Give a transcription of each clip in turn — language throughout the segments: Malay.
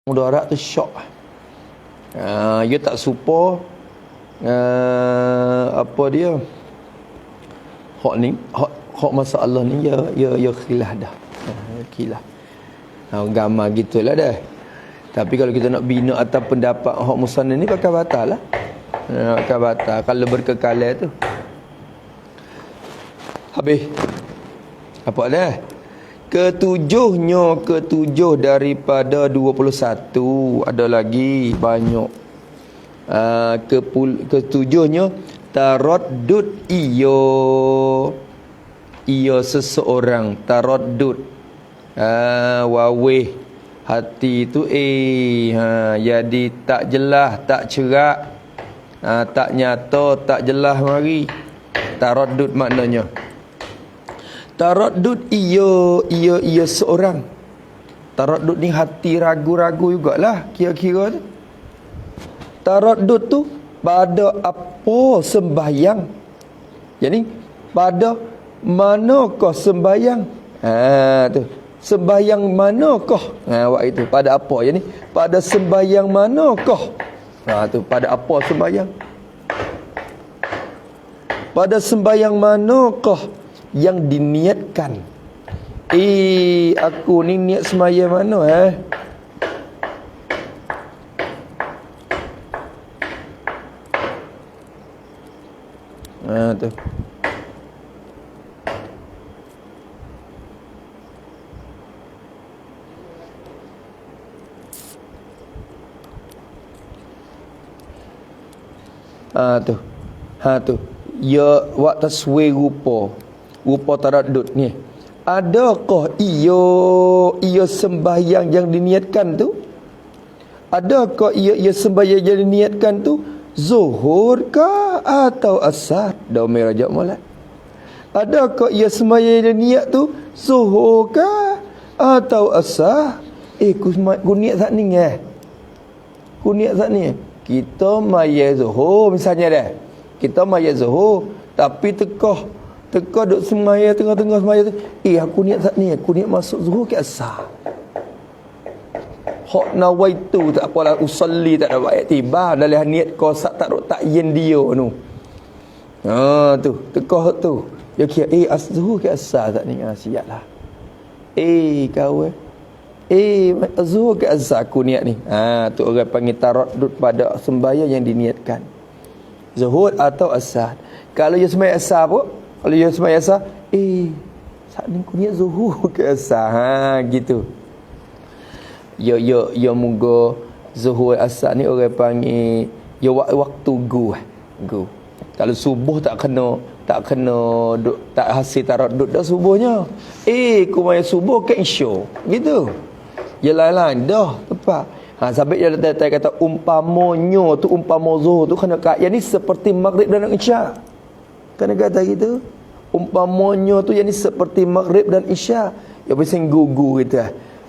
mudarat tu syok. Dia tak supa apa dia hak ni hak masalah ni ya khilaf dah. Khilaf. Gambar gitulah dah. Tapi kalau kita nak bina atas pendapat hak musannaf ni pakai batal lah. Pakai batal kalau berkekalan tu. Habis. Apa dah? Ketujuh daripada 21. Ada lagi banyak. Ketujuhnya taraddud ia seseorang taraddud. Wawih hati tu jadi tak jelas, tak cerak, tak nyata, tak jelas mari. Taraddud maknanya taraddud ia seorang. Taraddud ni hati ragu-ragu jugalah kira-kira tu. Taraddud tu pada apa sembahyang. Jadi pada manakah sembahyang? Tu. Sembahyang manakah? Waktu itu pada apa? Jadi pada sembahyang manakah? Tu pada apa sembahyang? Pada sembahyang manakah yang diniatkan? Aku ni niat sembahyang mana tu. Tu. Ya wa taswir rupa taraddud ni. Adakah ia sembahyang yang diniatkan tu? Adakah ia sembahyang yang diniatkan tu zuhur ke atau asar? Dah merajak molek. Adakah ia sembahyang yang niat tu zuhur ke atau asar? Ku niat sat ni Ku niat sat ni. Kita maya zuhur misalnya dah. Kita maya zuhur tapi tekah duk semaya tengah-tengah semaya tu. Aku niat saat ni, aku niat masuk zuhur ke asar. Hak nawaitu tak apalah usalli tak ada baik tiba dalam niat kosak tak yen dia tu. Tu tekah tu. Dia kira zuhur ke asar saat ni. Siaplah. Kawan. Zuhur ke asar aku niat ni. Tu orang panggil taraddud pada sembahyang yang diniatkan. Zuhur atau asar. Kalau dia sembahyang asar pun, kalau dia sembahyang asar, saat ni aku niat zuhur ke asar. Gitu. Ya moga zuhur asar ni orang panggil ya waktu gu. Kalau subuh tak kena tak hasil taraddud dah subuhnya. Aku maya subuh ke isya. Gitu. Ya lain-lain dah tepat. Sampai dia kata umpamanya tu umpama zuhur tu kena kat yang ni seperti maghrib dan isya. Kena kata gitu. Umpamanya tu yang ni seperti maghrib dan isya. Ya bising gugu gitu.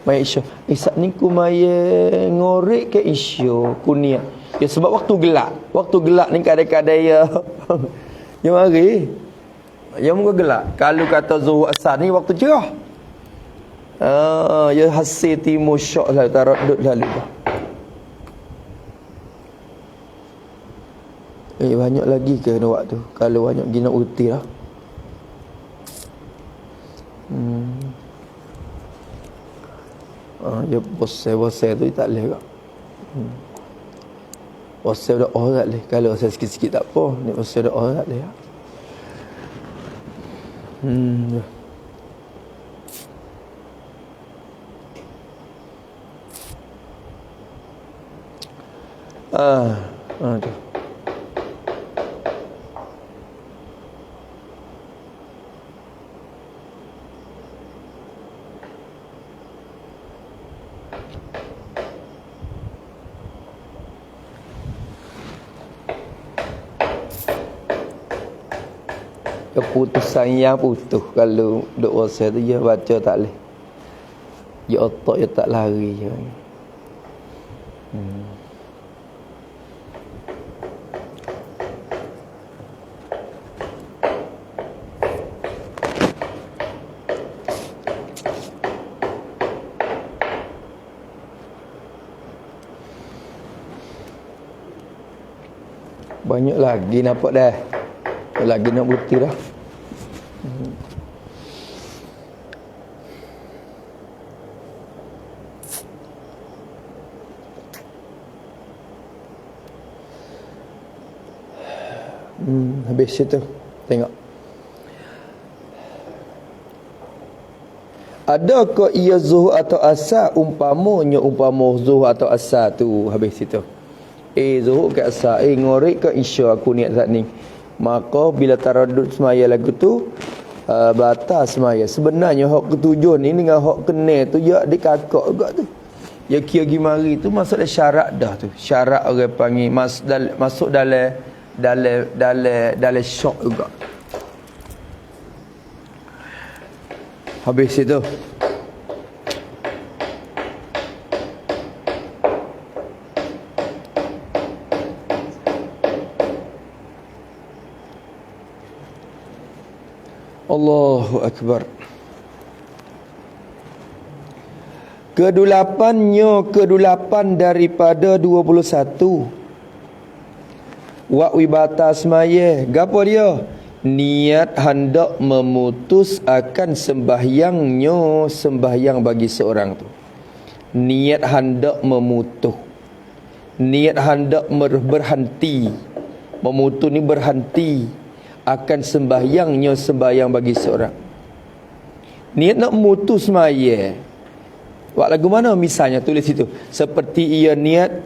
Maya isya. Saat ni ku maya ngorek ke isya ku niat. Ya sebab waktu gelap. Waktu gelap ni kadang-kadang ya ya mari. Ya muka gelap. Kalau kata zuhur asar ni waktu cerah. Ya hasil timur syak lah taraddud lalu dah. Banyak lagi ke waktu. Kalau banyak gina uti lah. Ya bosai tu tak boleh kak. Bosai dah tak boleh. Kalau bosai sikit-sikit tak apa. Ni bosai dah tak boleh. Tu. Keputusan yang putus kalau duk rasa tu dia baca tak leh. Ya otak dia tak lari je. Banyak lagi nampak dah. Lagi nak bukti dah. Habis itu. Tengok. Adakah ia zuhur atau asar? Umpamanya zuhur atau asar tu. Habis itu. Zuhur ke asar. Ngorek ke isya aku niat saat ni. Maka bila taradud semaya lagu tu, batal semaya. Sebenarnya hak ketujuh ni dengan hak kena tu ya dikakak juga tu. Ya kira gimari tu masuk dalam syarat dah tu. Syarat orang panggil masuk dalam syok juga. Habis itu Allahu Akbar. Kedulapan daripada 21. Wa wibata semaya. Gapo dia? Niat hendak memutus akan sembahyang bagi seorang tu. Niat hendak memutus. Niat hendak berhenti. Memutus ni berhenti akan sembahyang bagi seorang. Niat nak memutus semaya. Buat lagu mana misalnya tulis itu. Seperti ia niat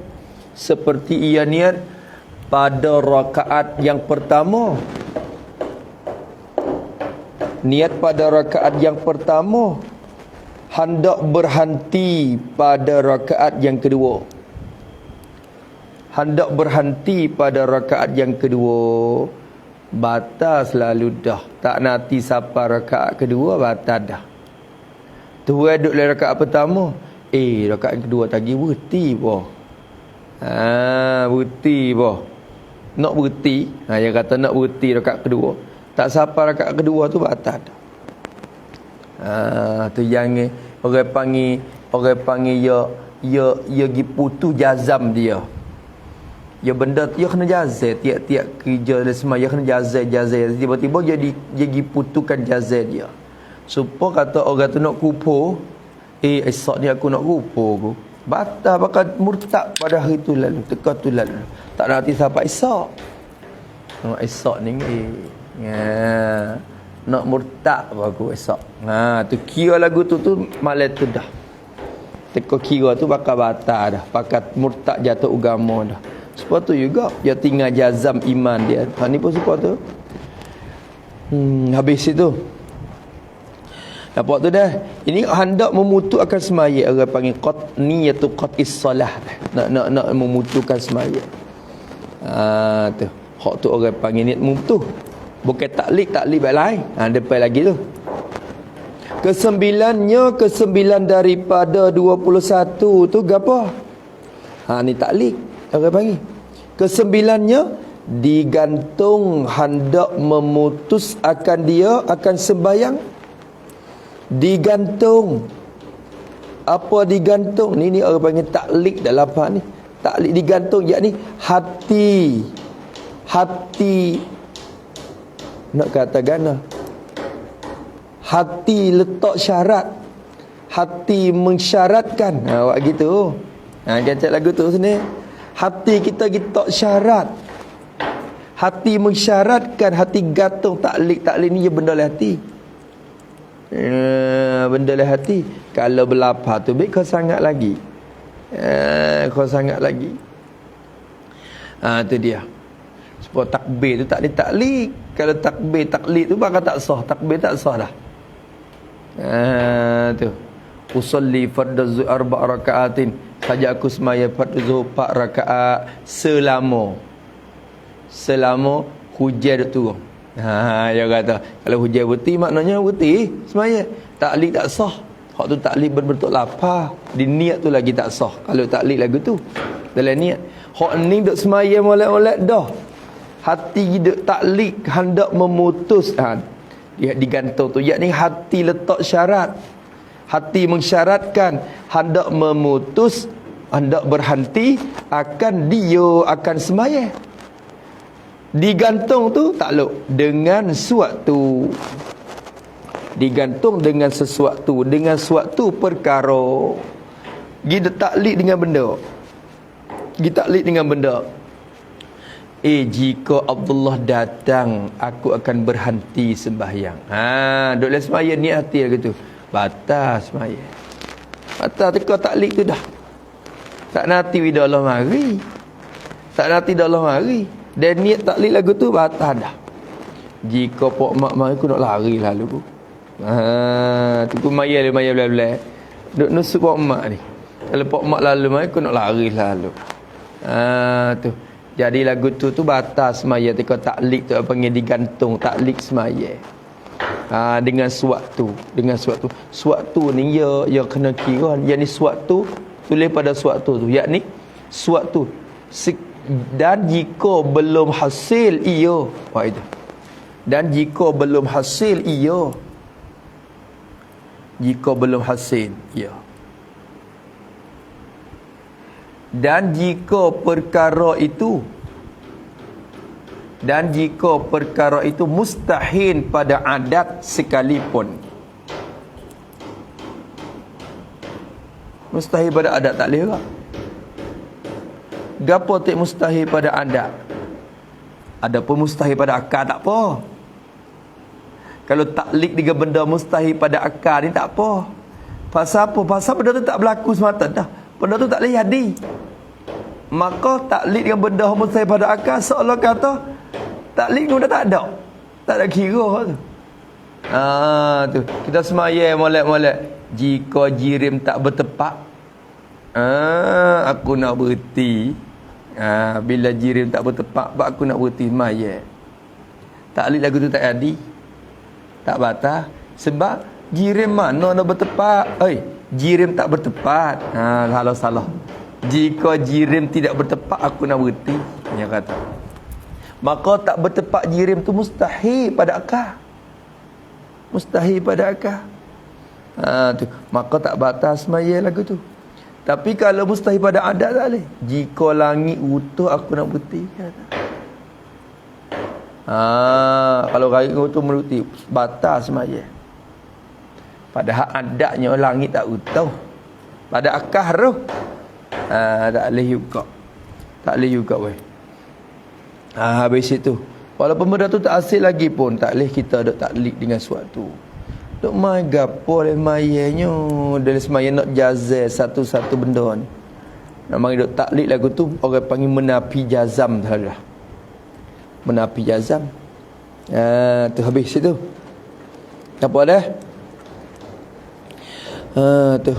pada rakaat yang pertama. Niat pada rakaat yang pertama, hendak berhenti pada rakaat yang kedua. Hendak berhenti pada rakaat yang kedua, batal selalu dah. Tak nanti sampai rakaat kedua, batal dah. Tu duduk dalam rakaat pertama, rakaat yang kedua tadi berhenti boh. Berhenti boh. Nak berhenti, dia kata nak berhenti rakaat kedua. Tak sampai rakaat kedua tu batal dah. Tu jangan orang panggil ya gi putus jazam dia. Ya benda tu kena jazai tiap-tiap kerja dan semaya kena jazai. Tiba-tiba dia gi putuskan jazai dia. Supaya kata orang tu nak kupur, esok ni aku nak kupur aku. Batal bakal murtad pada hari tu lalu, teka tu lalu. Tak nanti sampai esok. Esok ni nak murtad aku esok. Tu kira lagu tu malam tu dah. Teka kira tu bakal batal dah. Pakat murtad jatuh agama dah. Sebab tu juga dia tinggal jazam iman dia. Ni pun suka tu. Habis itu. Nampak tu dah. Ini hendak memutus akan semaya. Orang panggil niyatu qatis salah. Nak memutuskan semaya. Tu. Hak tu orang panggil niat memutus. Bukan taklid baik lain. Depan lagi tu. Kesembilan daripada 21 tu gapo? Ni taklid. Orang panggil. Kesembilannya digantung hendak memutus akan dia akan sembahyang. Digantung. Apa digantung? Ni orang panggil taklid dalam apa ni? Taklid digantung yakni hati nak kata gana. Hati letak syarat. Hati mensyaratkan. Awak gitu. Gancak lagu tu sini. Hati kita syarat. Hati mensyaratkan, hati gantung. Taklid ni je benda lah hati. Benda lah hati. Kalau berlapar tu baik kau sangat lagi. Tu dia. Sebab takbir tu tak ada taklid. Kalau taklid tu bakal tak sah. Takbir tak sah dah. Tu. Usalli fardhu zuhur 4 rakaatin. Saja aku semaya fardhu zuhur 4 rakaat selama hujan duk turun. Dia kata kalau hujan berhenti maknanya berhenti semaya. Taklid tak sah. Hak tu taklid berbentuk lapar. Di niat tu lagi tak sah. Kalau taklid lagu tu dalam niat. Hak ni duk semaya molek-molek dah. Hati duk taklid hendak memutus. Dia digantung tu yakni hati letak syarat. Hati mensyaratkan hendak memutus, hendak berhenti akan dia akan semaya. Digantung tu takluk dengan suatu. Digantung dengan sesuatu, dengan suatu perkara. Kita taklid dengan benda. Kita taklid dengan benda. Jika Abdullah datang, aku akan berhenti sembahyang. Duk le sembahyang ni hati lagu tu. Batal sembahyang. Batal teka taklid tu dah. Tak nanti wida Allah mari. Tak nanti dah Allah mari. Dan niat taklid lagu tu batal dah. Jika pok mak mari aku nak lari lalu. Tu ku maya bela-bela. Duk nusuk pok mak ni. Kalau pok mak lalu mari aku nak lari lalu. Tu. Jadi lagu tu batal semaya teka taklid tu apa panggil digantung taklid semaya. Dengan suatu, suatu ni ya kena kira, yakni suatu tulis pada suatu tu, yakni suatu dan jika belum hasil ia. Itu. Dan jika belum hasil ia. Jika belum hasil ia. Dan jika perkara itu mustahil pada adat sekalipun. Mustahil pada adat tak boleh tak? Gapo tak mustahil pada adat? Adapun mustahil pada akal tak apa. Kalau taklid dengan benda mustahil pada akal ni tak apa. Pasal apa? Pasal benda tu tak berlaku semata dah. Benda tu tak boleh jadi. Maka taklid dengan benda mustahil pada akal seolah kata taklid tu dah tak ada. Tak ada kira tu. Tu. Kita semaya molek-molek. Jika jirim tak bertepak, aku nak berhenti. Bila jirim tak bertepak, aku nak berhenti semaya. Taklid lagu tu tak jadi. Tak batal. Sebab jirim mana nak bertepak? Jirim tak bertepat. Salah. Jika jirim tidak bertepak, aku nak berhenti. Dia kata. Maka tak bertepak jirim tu mustahil pada akal. Mustahil pada akal. Tu. Maka tak batal semaya lagu tu. Tapi kalau mustahil pada adat tak boleh. Jika langit utuh, aku nak berhenti. Kata. Kalau langit utuh berhenti, batal semaya. Padahal adatnya langit tak utuh. Pada akal tu. Tak boleh juga. Tak boleh juga weh. Habis itu. Walaupun benda tu tak hasil lagi pun, tak boleh kita duk taklid dengan suatu. Duk mai gapo le mayanya, dari semaya nak jazal satu-satu benda ni. Nak mari duk taklid lagu tu, orang panggil menapi jazam dah. Menapi jazam. Tu habis itu. Apa dah? Tu.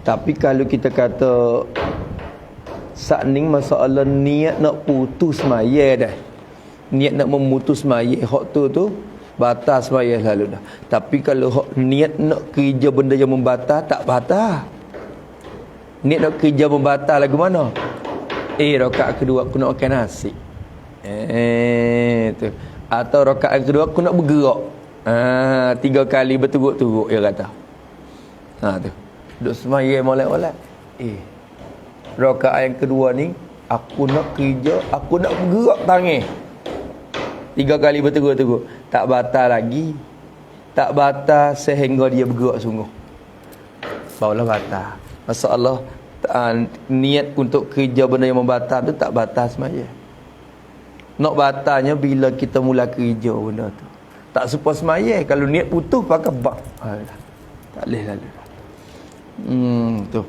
Tapi kalau kita kata saat ni masalah niat nak putus maya dah. Niat nak memutus maya hak tu batal semaya selalu dah. Tapi kalau hak niat nak kerja benda yang membatal, tak batal. Niat nak kerja membatal lagu mana? Rakaat kedua aku nak makan nasi. Tu. Atau rakaat kedua aku nak bergerak. 3 kali berturut-turut dia kata. Tu. Duk semaya molek-molek. Rakaat yang kedua ni aku nak kerja, aku nak bergerak tangan. 3 kali berturut-turut. Tak batal lagi. Tak batal sehingga dia bergerak sungguh. Barulah batal. Masalah niat untuk kerja benda yang membatal tu tak batal semaya. Nak batalnya bila kita mula kerja benda tu. Tak serupa semaya. Kalau niat putus pakai bak. Tak boleh lalu. Tu.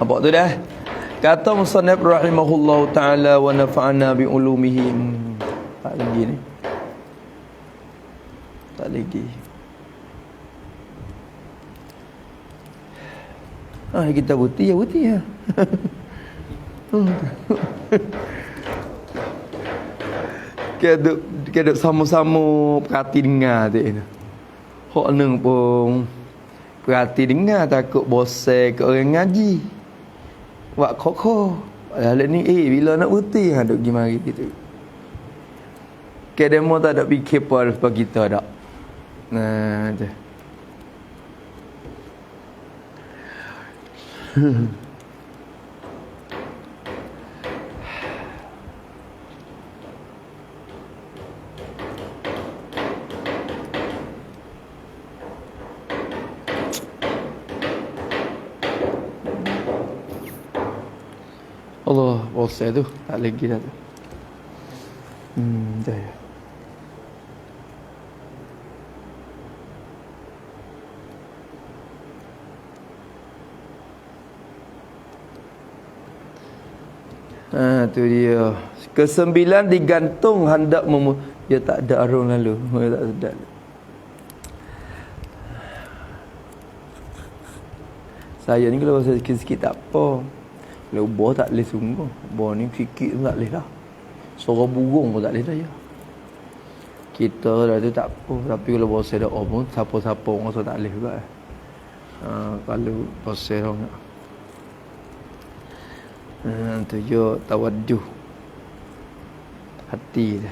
Apa tu dah? Kata musannif rahimahullahu taala wa nafa'ana bi ulumihi. Tak lagi ni. Tak lagi. Kita buti ya. Kita sama-sama perhati dengar tu. Hak neng pun perhati dengar, takut bosan ke orang ngaji. Wak koko. Padahal ni bila nak berhenti duk pergi mari gitu. Kedemo tak ada fikir apa kita dak. Tu. Allah, puasa tu tak lagi dah tu. Dah ya. Tu dia. Kesembilan digantung hendak dia tak ada arung lalu. Dia tak sedap. Saya ni kalau rasa sikit-sikit tak apa. Kalau ubah tak boleh sungguh. Ubah ni sikit pun tak boleh dah. Suara burung pun tak boleh dah ya. Kita dah tu tak apa. Tapi kalau bahasa dah pun siapa-siapa orang rasa tak boleh juga. Kalau bahasa dah nak. Tu je tawadduh hati dia.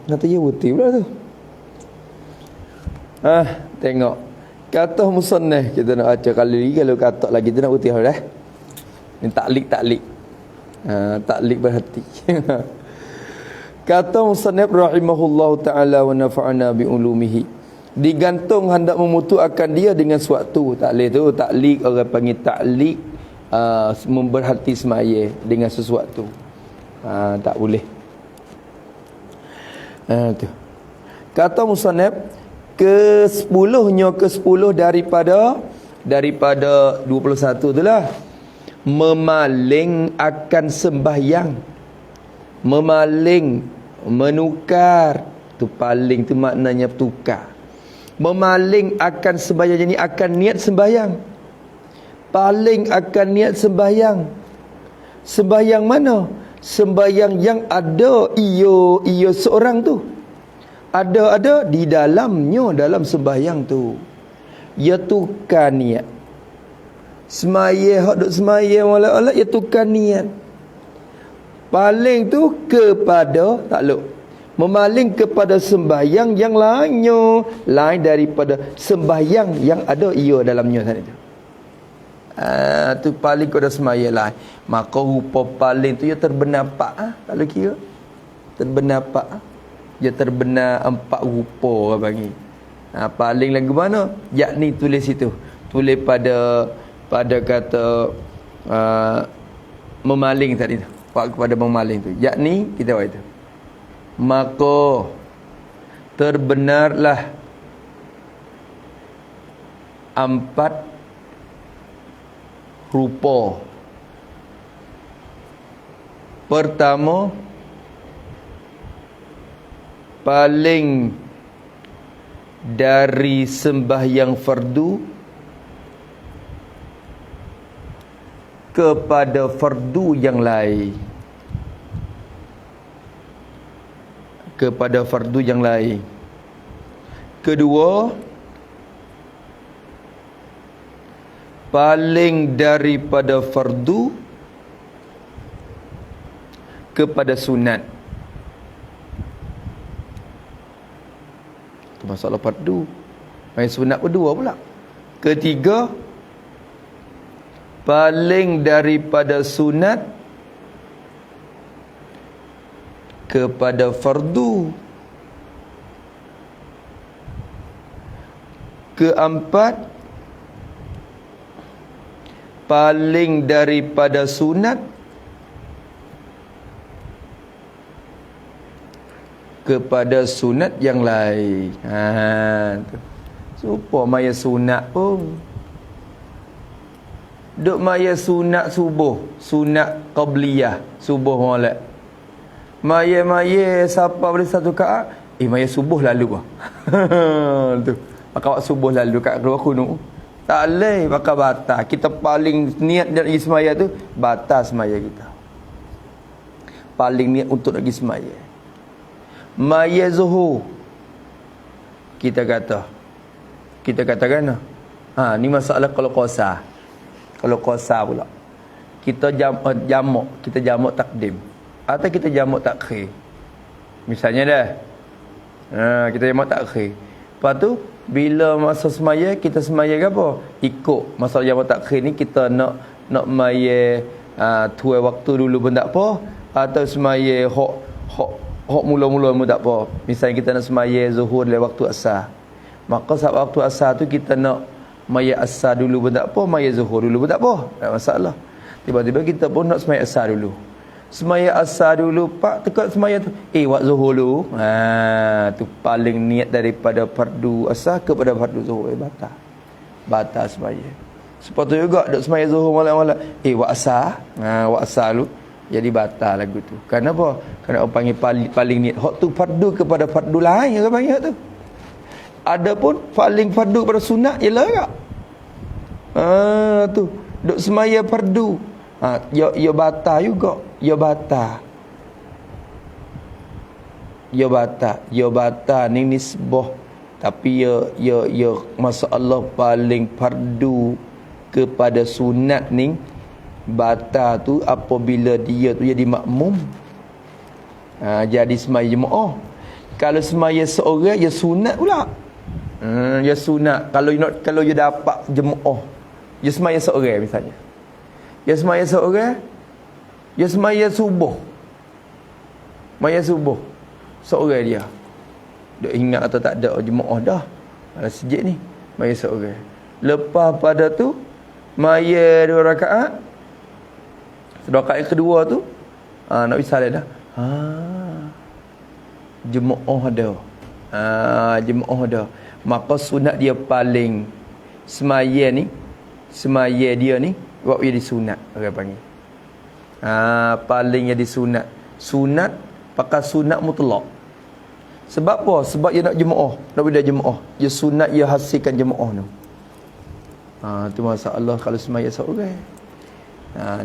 Nanti dia putih pula tu. Tengok. Kata musannaf kita nak baca kali lagi. Kalau kata lagi tu nak putih dah. Ni taklik. Taklik berhati. Kata musannaf rahimahullahu taala wa nafa'ana bi ulumihi. Digantung hendak memutu akan dia dengan suatu. Tak boleh tu taklik, orang panggil taklik, memberhati semaya dengan sesuatu. Tak boleh. Tu. Kata musannaf ke-10-nya ke-10 daripada 21 itulah memaling akan sembahyang. Memaling, menukar. Tu paling tu maknanya tukar. Memaling akan sembahyang, jadi akan niat sembahyang. Paling akan niat sembahyang. Sembahyang mana? Sembahyang yang ada ia seorang tu. Ada di dalamnya, dalam sembahyang tu. Ia tukar niat. Semaya hak duk semaya wala-wala ia tukar niat. Paling tu kepada takluk. Memaling kepada sembahyang yang lainnya, lain daripada sembahyang yang ada ia dalamnya tadi tu. Tu paling kepada sembahyang lain. Maka rupa paling tu ia terbenapak kalau kira. Terbenapak. Dia terbenar 4 rupa orang panggil. Paling lagu mana? Yakni tulis situ. Tulis pada kata memaling tadi tu. Kepada memaling tu. Yakni kita buat itu. Maka terbenarlah 4 rupa. Pertama, paling dari sembahyang fardu kepada fardu yang lain. Kepada fardu yang lain. Kedua, paling daripada fardu kepada sunat. Itu masalah fardu. Main sunat berdua pula. Ketiga, paling daripada sunat kepada fardu. Keempat, paling daripada sunat kepada sunat yang lain. Supa maya sunat pun. Duk maya sunat subuh, sunat qabliyah, subuh molek. Maya siapa boleh satu rakaat? Maya subuh lalu tu. Maka waktu subuh lalu kat keluar kunung. Tak boleh pakai batal. Kita paling niat nak pergi semaya tu batal semaya kita. Paling niat untuk nak pergi semaya. Maya zuhur. Kita katakan ni masalah kalau qasar. Kalau qasar pula. Kita jamak takdim. Atau kita jamak takhir. Misalnya dah. Kita jamak takhir. Lepas tu bila masa semaya kita semaya ke apa? Ikut masa jamak takhir ni kita nak maya tuai waktu dulu pun tak apa, atau semaya hok mula-mula pun tak apa. Misalnya kita nak semaya zuhur dalam waktu asar. Maka saat waktu asar tu kita nak Maya asar dulu pun tak apa, maya zuhur dulu pun tak apa. Tak masalah. Tiba-tiba kita pun nak semaya asar dulu. Semaya asar dulu, pak tekak semaya tu. Wak zuhur dulu. Tu paling niat daripada fardu asar kepada fardu zuhur. Batal. Batal semaya. Sepatutnya juga duk semaya zuhur malam-malam. Wak asar. Wak asar dulu. Jadi batal lagu tu. Kenapa? Kerana orang panggil paling niat. Hak tu fardu kepada fardu lain. Orang panggil hak tu. Adapun paling fardu pada sunat ialah tak? Tu duk semaya fardu. Ya batal juga. Ya batal. Ya batal ni nisbah. Tapi ya masalah paling fardu kepada sunat ni batal tu apabila dia tu jadi makmum. Jadi semaya jemaah. Kalau semaya seorang ya sunat pula. Ya sunat. Kalau you dapat jemaah, you semaya seorang misalnya. You semaya seorang, you semaya subuh. Maya subuh. Seorang dia. Duk ingat atau tak ada jemaah dah. Dalam sejid ni, maya seorang. Lepas pada tu maya 2 rakaat. Rakaat yang kedua tu nak bersalat dah. Jemaah ada. Jemaah ada. Maka sunat dia paling semaya ni, semaya dia ni waktu jadi sunat orang panggil. Paling jadi sunat. Sunat pakai sunat mutlak. Sebab apa? Sebab dia nak jemaah, nak bila jemaah. Dia sunat dia hasilkan jemaah tu. Tu masalah kalau semaya seorang.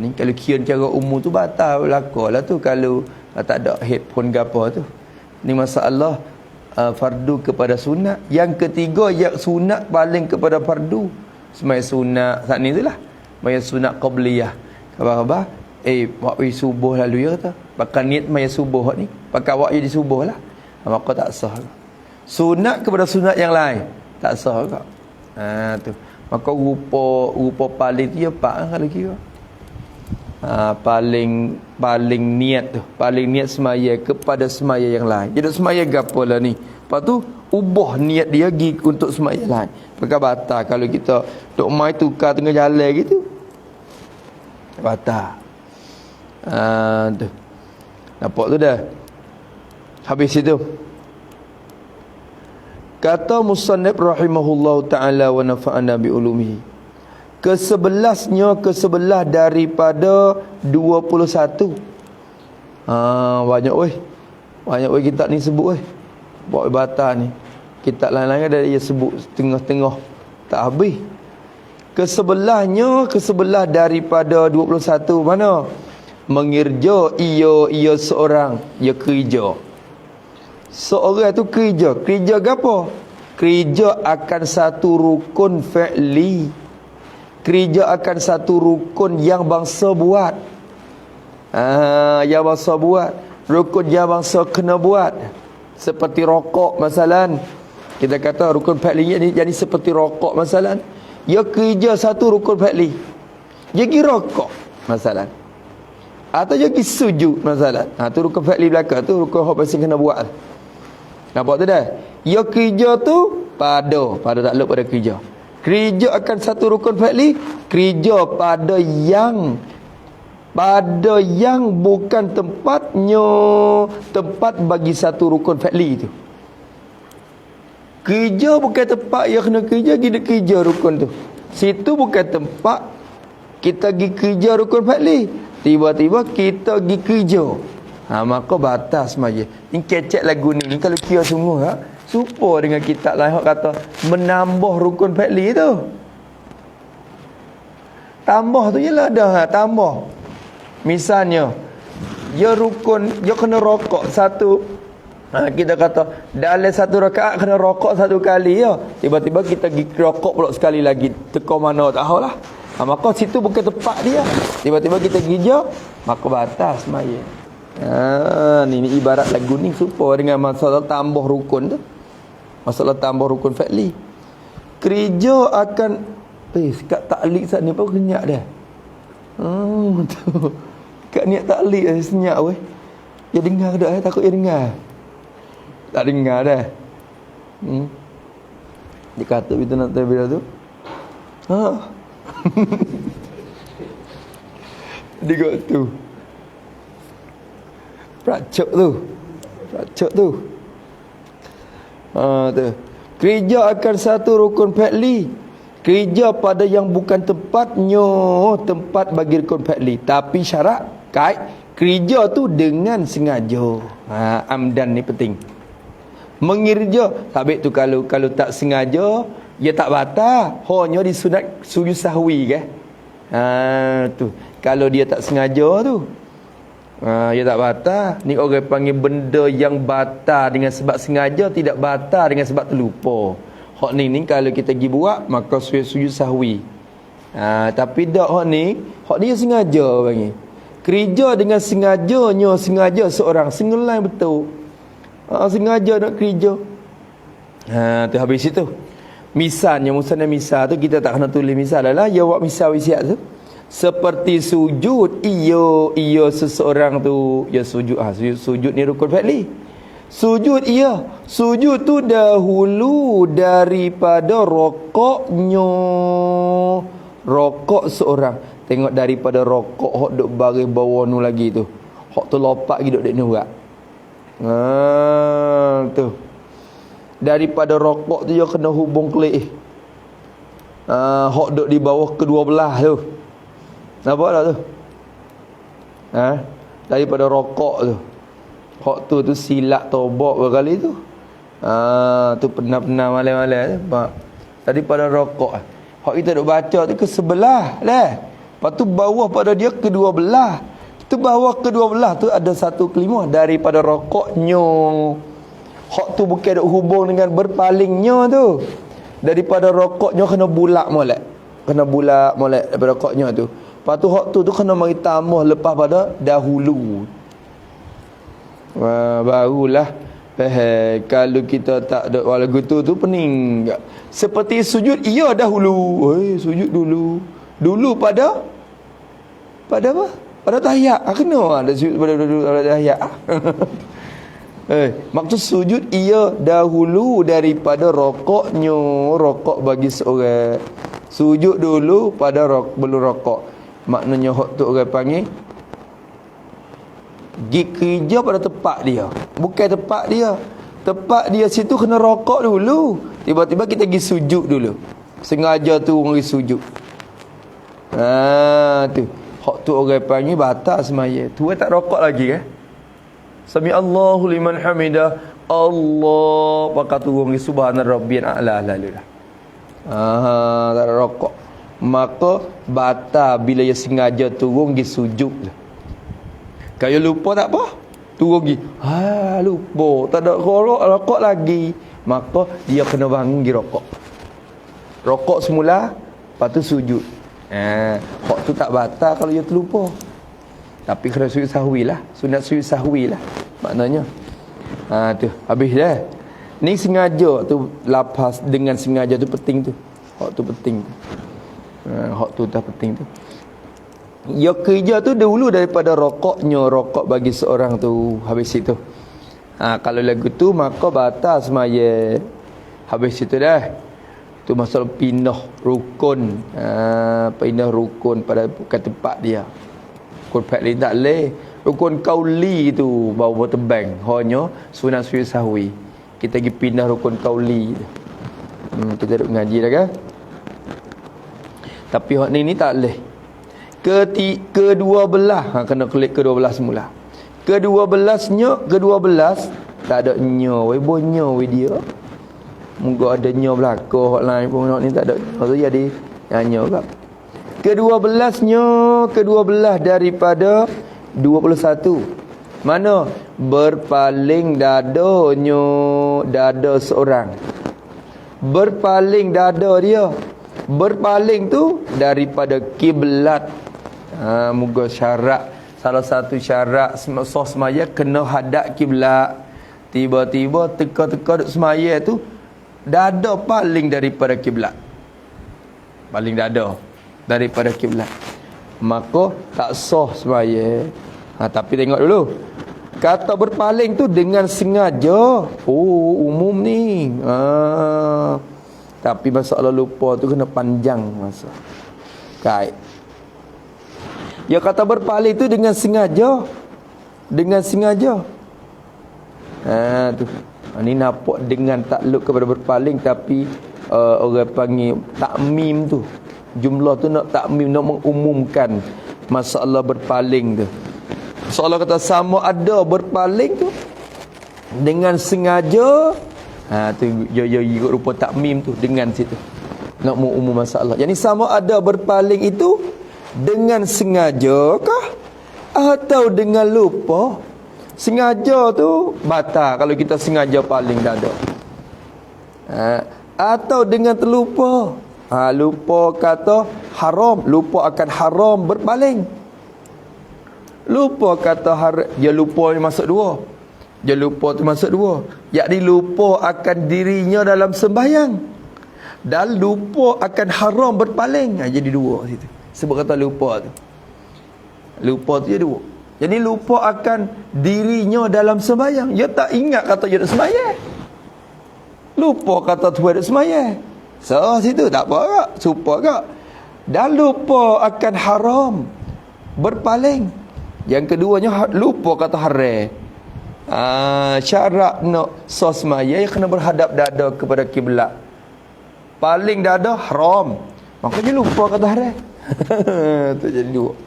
Ni kalau kira cara umum tu batal belakalah tu kalau tak ada headphone ke apa tu. Ni masalah fardu kepada sunat. Yang ketiga yang sunat paling kepada fardu. Semaya sunat saat ni tu lah. Maya sunat qabliyah. Khabar-khabar waktu subuh lalu ya tu. Pakai niat maya subuh ni. Pakai waktu di subuh lah. Maka tak sah. Sunat kepada sunat yang lain tak sah juga. Tu. Maka rupa paling tu ya pak kalau kira. Paling niat tu, paling niat semaya kepada semaya yang lain. Jadi semaya gapo lah ni. Lepas tu ubah niat dia pergi untuk semaya lain. Maka batal kalau kita duk mai tukar tengah jalan gitu. Batal. Tu. Nampak tu dah. Habis itu. Kata musannif rahimahullahu taala wa nafa'ana bi ulumihi. Kesebelah daripada 21. Banyak weh. Banyak weh kitab ni sebut weh. Buat batal ni. Kitab lain-lain ada dia sebut tengah-tengah tak habis. Kesebelah daripada 21 mana? Mengirja ia seorang, ia kerja. Seorang tu kerja. Kerja apa? Kerja akan satu rukun fi'li. Kerja akan satu rukun yang bangsa buat. Yang bangsa buat. Rukun yang bangsa kena buat. Seperti rokok masalan. Kita kata rukun fi'li ni jadi seperti rokok masalan. Dia kerja satu rukun fi'li. Dia pergi rokok masalan. Atau dia pergi sujud masalan. Tu rukun fi'li belakang tu rukun hak pasal kena buat. Nampak tu dah? Dia kerja tu pada tak lep pada kerja. Kerja akan satu rukun fi'li, kerja pada yang bukan tempat bagi satu rukun fi'li itu. Kerja bukan tempat yang kena kerja, kita kerja rukun tu. Situ bukan tempat kita pergi kerja rukun fi'li. Tiba-tiba kita pergi kerja. Maka batas saja. Ni kecek lagu ni kalau kira semua serupa dengan kitab lain yang kata menambah rukun fi'li tu. Tambah tu jelah dah tambah. Misalnya dia rukun, dia kena rokok satu. Kita kata dalam satu rakaat kena rokok satu kali ya. Tiba-tiba kita pergi rokok pula sekali lagi. Teka mana tak tahulah. Maka situ bukan tempat dia. Tiba-tiba kita kerja, maka batas semaya. Ni ibarat lagu ni serupa dengan masalah tambah rukun tu. Masalah tambah rukun fi'li. Kerja akan kat taklik saat ni pun kenyak dah. Tu. Kat niat taklik senyap weh. Dia dengar dah takut dia dengar. Tak dengar dah. Dia kata kita nak tahu bila tu. Ha. Dia tu. Pracuk tu. Tu. Kerja akan satu rukun fi'li. Kerja pada yang bukan tempatnya, tempat bagi rukun fi'li. Tapi syarat kait kerja tu dengan sengaja. Amdan ni penting. Mengerja, sabit tu kalau tak sengaja, ia tak batal. Hanya disunat sujud sahwi ke? Tu. Kalau dia tak sengaja tu, ia tak batal. Ni orang panggil benda yang batal dengan sebab sengaja, tidak batal dengan sebab terlupa. Hak ni kalau kita pergi buat, maka sujud sahwi. Tapi dak hak ni yang sengaja panggil. Kerja dengan sengaja seorang sengelai betul. Sengaja nak kerja. Tu habis itu. Misalnya misal tu kita tak kena tulis misal lah. Ya buat misal wisiat tu. Seperti sujud, ia seseorang tu ya sujud. Sujud ni rukun fi'li. Sujud tu dahulu daripada rokoknya. Rokok seorang. Tengok daripada rokok hok duk baris bawah nu lagi tu. Hok tu lopak gi duk dek nu gak. Tu. Daripada rokok tu dia kena hubung kelik. Hok duk di bawah kedua belah tu. Nampak tak tu? Daripada rokok tu. Hok tu silap tobak berkali tu. Tu pernah malam-malam tu. Daripada rokok. Hok kita duk baca tu ke sebelah dah. Lepas tu bawah pada dia kedua belah. Tu bawah kedua belah tu ada satu kalimah daripada rokoknya. Hak tu bukan duk hubung dengan berpalingnya tu. Daripada rokoknya kena bulak molek. Daripada rokoknya tu. Lepas tu hak tu kena mari tambah lepas pada dahulu. Barulah faham. Kalau kita tak ada lagu tu pening. Seperti sujud dahulu. Sujud dulu. Dulu pada apa? Pada tahiyat. Kena ada sujud pada tahiyat. Maksud sujud dahulu daripada rokoknya. Rokok bagi seorang. Sujud dulu pada belum rokok. Maknanya hak tu orang panggil pergi kerja pada tempat dia. Bukan tempat dia. Tempat dia situ kena rokok dulu. Tiba-tiba kita pergi sujud dulu. Sengaja tu orang pergi sujud. Tu. Hak tu orang panggil batal semaya. Tu tak rokok lagi kan? Sami Allahu liman hamidah. Allah pakai turun ni subhana rabbiyal a'la lalu dah. Tak ada rokok. Maka batal bila dia sengaja turun pergi sujud. Kalau lupa tak apa. Turun pergi. Lupa. Tak ada rokok lagi. Maka dia kena bangun pergi rokok. Rokok semula, lepas tu sujud. Hak tu tak batal kalau dia terlupa. Tapi kena sujud sahwi lah. Sunat sujud sahwi lah maknanya. Tu habis dah. Ni sengaja tu, lapas dengan sengaja tu penting tu. Hak tu penting tu. Hak tu dah penting tu. Ya kerja tu dahulu daripada rokoknya. Rokok bagi seorang tu. Habis itu. Kalau lagu tu maka batal semaya. Habis itu dah. Tu masalah pindah rukun. Pindah rukun pada bukan tempat dia. Rukun fi'li tak boleh. Rukun kauli tu bawa tebang. Hanya sunat sujud sahwi. Kita pergi pindah rukun kauli. Kita duduk ngaji dah kan. Tapi hak ni tak boleh. Kedua belah. Kena klik kedua belah semula. Kedua belas tak ada nya. Webonya dia. Moga ada nya belaka. Hak lain pun ni tak ada nya tu jadi nya kap. Kedua belah daripada 21. Mana? Berpaling dadanya. Dada seorang. Berpaling dada dia. Berpaling tu daripada kiblat. Moga syarat. Salah satu syarat sah semaya kena hadap kiblat. Tiba-tiba teka-teka duk semaya tu dada paling daripada kiblat. Paling dada daripada kiblat. Maka tak sah semaya. Tapi tengok dulu. Kata berpaling tu dengan sengaja. Umum ni. Tapi masalah lupa tu kena panjang masa. Kait. Dia kata berpaling tu dengan sengaja. Dengan sengaja. Tu. Ni nampak dengan takluk kepada berpaling, tapi orang panggil takmim tu. Jumlah tu nak takmim, nak mengumumkan masalah berpaling tu. Soalan kata sama ada berpaling tu dengan sengaja. Tu yo ikut rupa takmim tu dengan situ. Nak mengumum masalah. Jadi sama ada berpaling itu dengan sengaja kah atau dengan lupa? Sengaja tu batal kalau kita sengaja paling dah ada. Atau dengan terlupa. Lupa kata haram, lupa akan haram berpaling. Lupa kata haram, dia lupa ni masuk dua. Dia lupa tu masuk dua. Yakni lupa akan dirinya dalam sembahyang dan lupa akan haram berpaling. Jadi dua situ. Sebab kata lupa tu. Lupa tu dia dua. Jadi lupa akan dirinya dalam sembahyang. Dia tak ingat kata dia nak sembahyang. Lupa kata Tuhan nak sembahyang. So situ tak apa agak, supa agak. Dan lupa akan haram berpaling. Yang keduanya lupa kata haram. Syarat nak sembahyang kena berhadap dada kepada kiblat. Paling dada haram. Makanya lupa kata haram. Tu jadi dua.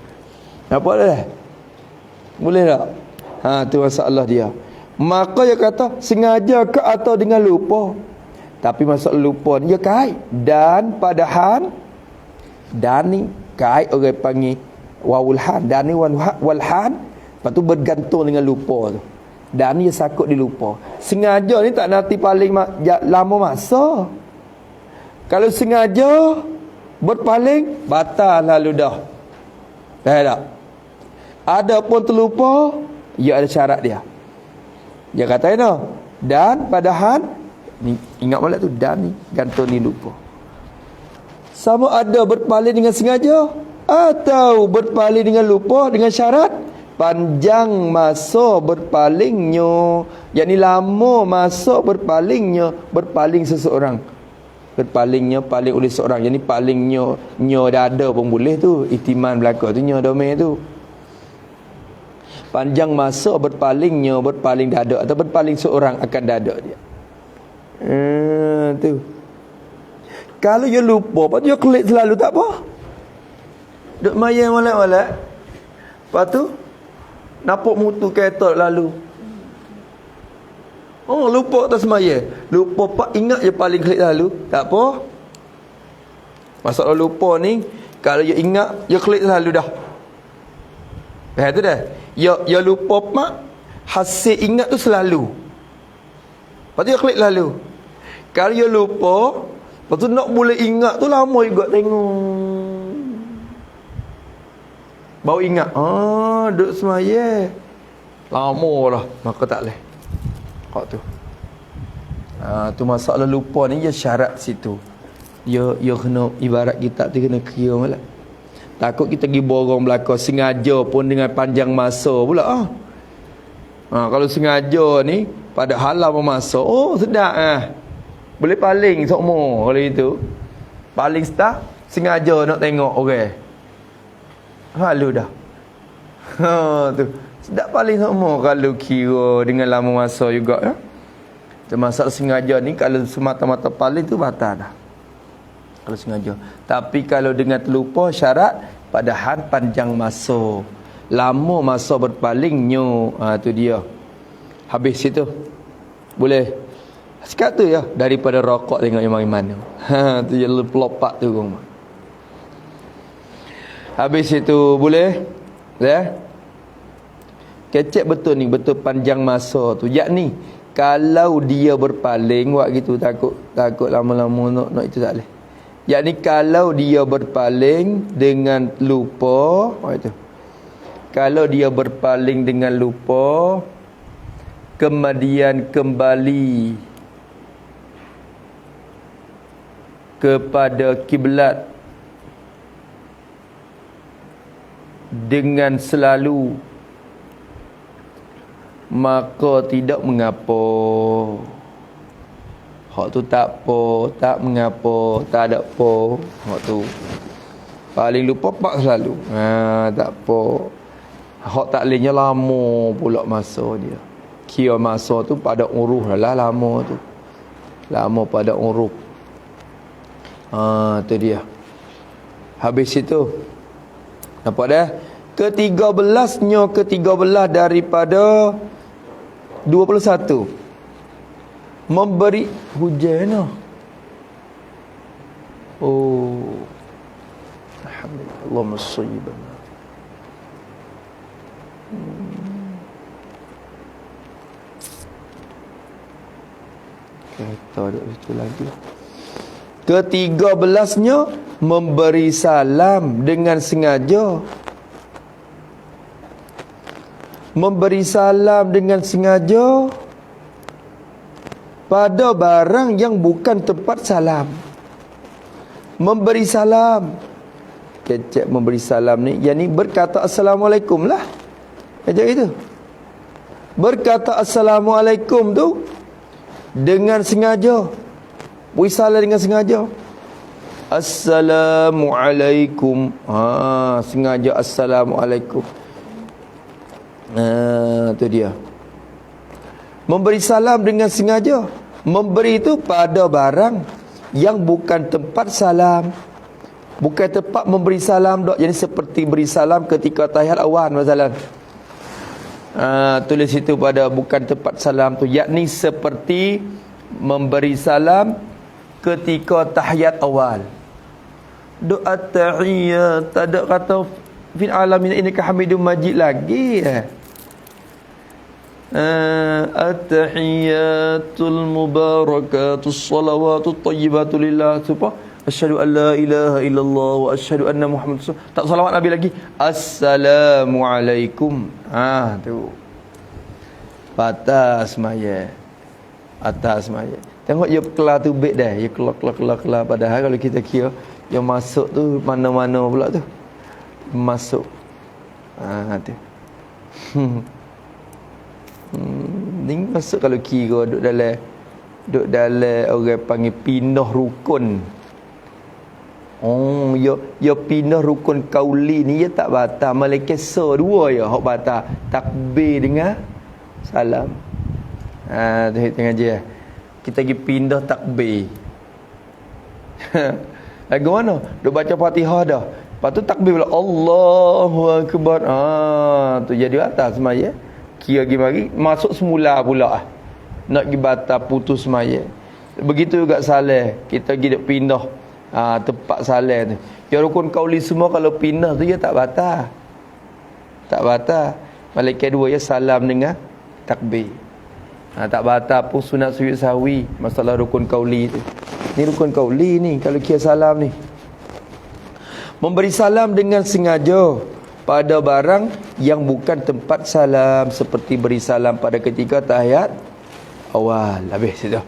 Apa dah? Boleh tak? Tu masalah dia. Maka dia kata sengaja ke atau dengan lupa. Tapi masalah lupa ni dia kait. Dan padahal dan ni kait orang panggil wawulhan. Dan ni walhan. Lepas tu bergantung dengan lupa tu. Dan ni dia sakut dilupa. Sengaja ni tak nanti paling lama masa. Kalau sengaja berpaling, batal lalu dah. Tak. Ada pun terlupa, ia ada syarat dia. Dia kata dan padahal ni, ingat molek tu, dan ni gantung ni lupa. Sama ada berpaling dengan sengaja atau berpaling dengan lupa dengan syarat panjang masa berpalingnya. Yakni lama masa berpalingnya, berpaling seseorang. Berpalingnya paling oleh seorang. Yakni palingnya dada pun boleh tu. Ihtimal belaka tu domain tu. Panjang masa berpalingnya, berpaling dada atau berpaling seorang akan dada dia. Tu. Kalau dia lupa, lepas tu dia klik selalu tak apa. Duk main molek-molek. Lepas tu nampak mutu kereta lalu. Lupa tak semaya. Lupa pak ingat je paling klik lalu. Tak apa. Masalah lupa ni, kalau dia ingat, dia klik selalu dah. Tu dah. Ya lupa pak, hasil ingat tu selalu. Lepas tu dia klik lalu. Kalau dia lupa, lepas tu nak boleh ingat tu lama juga tengok. Baru ingat. Duduk semaya. Lama lah. Maka tak boleh. Kau tu. Tu masalah lupa ni dia syarat situ. Dia kena ibarat kitab tu kena kira malah. Takut kita pergi borong belakang sengaja pun dengan panjang masa pula. Kalau sengaja ni pada halam masa, sedap boleh paling sokmo kalau itu. Paling start sengaja nak tengok orang. Halu dah. Tu. Sedap paling sokmo kalau kira dengan lama masa juga. Masalah sengaja ni kalau semata-mata paling tu batal dah. Kalau sengaja. Tapi kalau dengan terlupa syarat padahal panjang masa. Lama masa berpalingnya. Tu dia. Habis situ. Boleh. Sekat tu ya. Daripada rokok tengok yang mana. Tu je pelopak tu. Habis itu boleh. Ya. Kecek betul ni. Betul panjang masa tu. Yakni kalau dia berpaling buat gitu takut lama-lama nak itu tak boleh. Yakni kalau dia berpaling dengan lupa, itu. Kalau dia berpaling dengan lupa, kemudian kembali kepada kiblat dengan selalu, maka tidak mengapa. Hak tu tak apa, tak mengapa, tak ada apa. Hak tu paling lupa pak selalu. Tak apa. Hak tak lainnya lama pula masa dia. Kira masa tu pada uruh lah lama tu. Lama pada uruh. Tu dia. Habis itu. Nampak dah? Ke-13-nya ke-13 daripada 21. Memberi hujan lah. Oh. Alhamdulillah. Allahumma sayyiban. Kata ada itu lagi. Ke-13-nya memberi salam dengan sengaja. Memberi salam dengan sengaja pada barang yang bukan tempat salam. Memberi salam. Kecek memberi salam ni, yang ni berkata Assalamualaikum lah. Macam itu. Berkata Assalamualaikum tu dengan sengaja. Beri salam dengan sengaja. Assalamualaikum. Sengaja Assalamualaikum. Tu dia. Memberi salam dengan sengaja. Memberi itu pada barang yang bukan tempat salam. Bukan tempat memberi salam dok. Jadi seperti beri salam ketika tahiyat awal masalah. Tulis itu pada bukan tempat salam tu, yakni seperti memberi salam ketika tahiyat awal. Doa tahiyat tak ada kata fil alamin innaka hamidum majid lagi. At-tahiyatul mubarakatus salawatut thayyibatu lillah. Supaya asyhadu an la ilaha illallah wa asyhadu anna Muhammad tak salawat Nabi lagi. Assalamualaikum. Tu. Atas semaya. Atas semaya. Tengok dia kelar tu baik dah. Dia kelar. Padahal kalau kita kira yang masuk tu mana-mana pula tu. Masuk. Tu. Ni masuk kalau kira duduk dalam orang panggil pindah rukun. Ya pindah rukun kauli ni ya tak batal. Malaikat dua ya hak batal. Takbir dengan salam. Tu tengah je. Kita pergi pindah takbir. Lagu mana? Duk baca Fatihah dah. Lepas tu takbir pula Allahu akbar. Tu jadi atas semaya. Kira pergi mari masuk semula pula. Nak pergi batal putus semaya. Begitu juga salah. Kita pergi duk pindah tempat salah tu. Ya rukun kauli semua kalau pindah tu ya tak batal. Tak batal. Malaikat dua ya salam dengan takbir. Tak batal pun sunat sujud sahwi. Masalah rukun kauli tu. Ni rukun kauli ni kalau kira salam ni. Memberi salam dengan sengaja pada barang yang bukan tempat salam, seperti beri salam pada ketika tahiyat awal. Habis itu.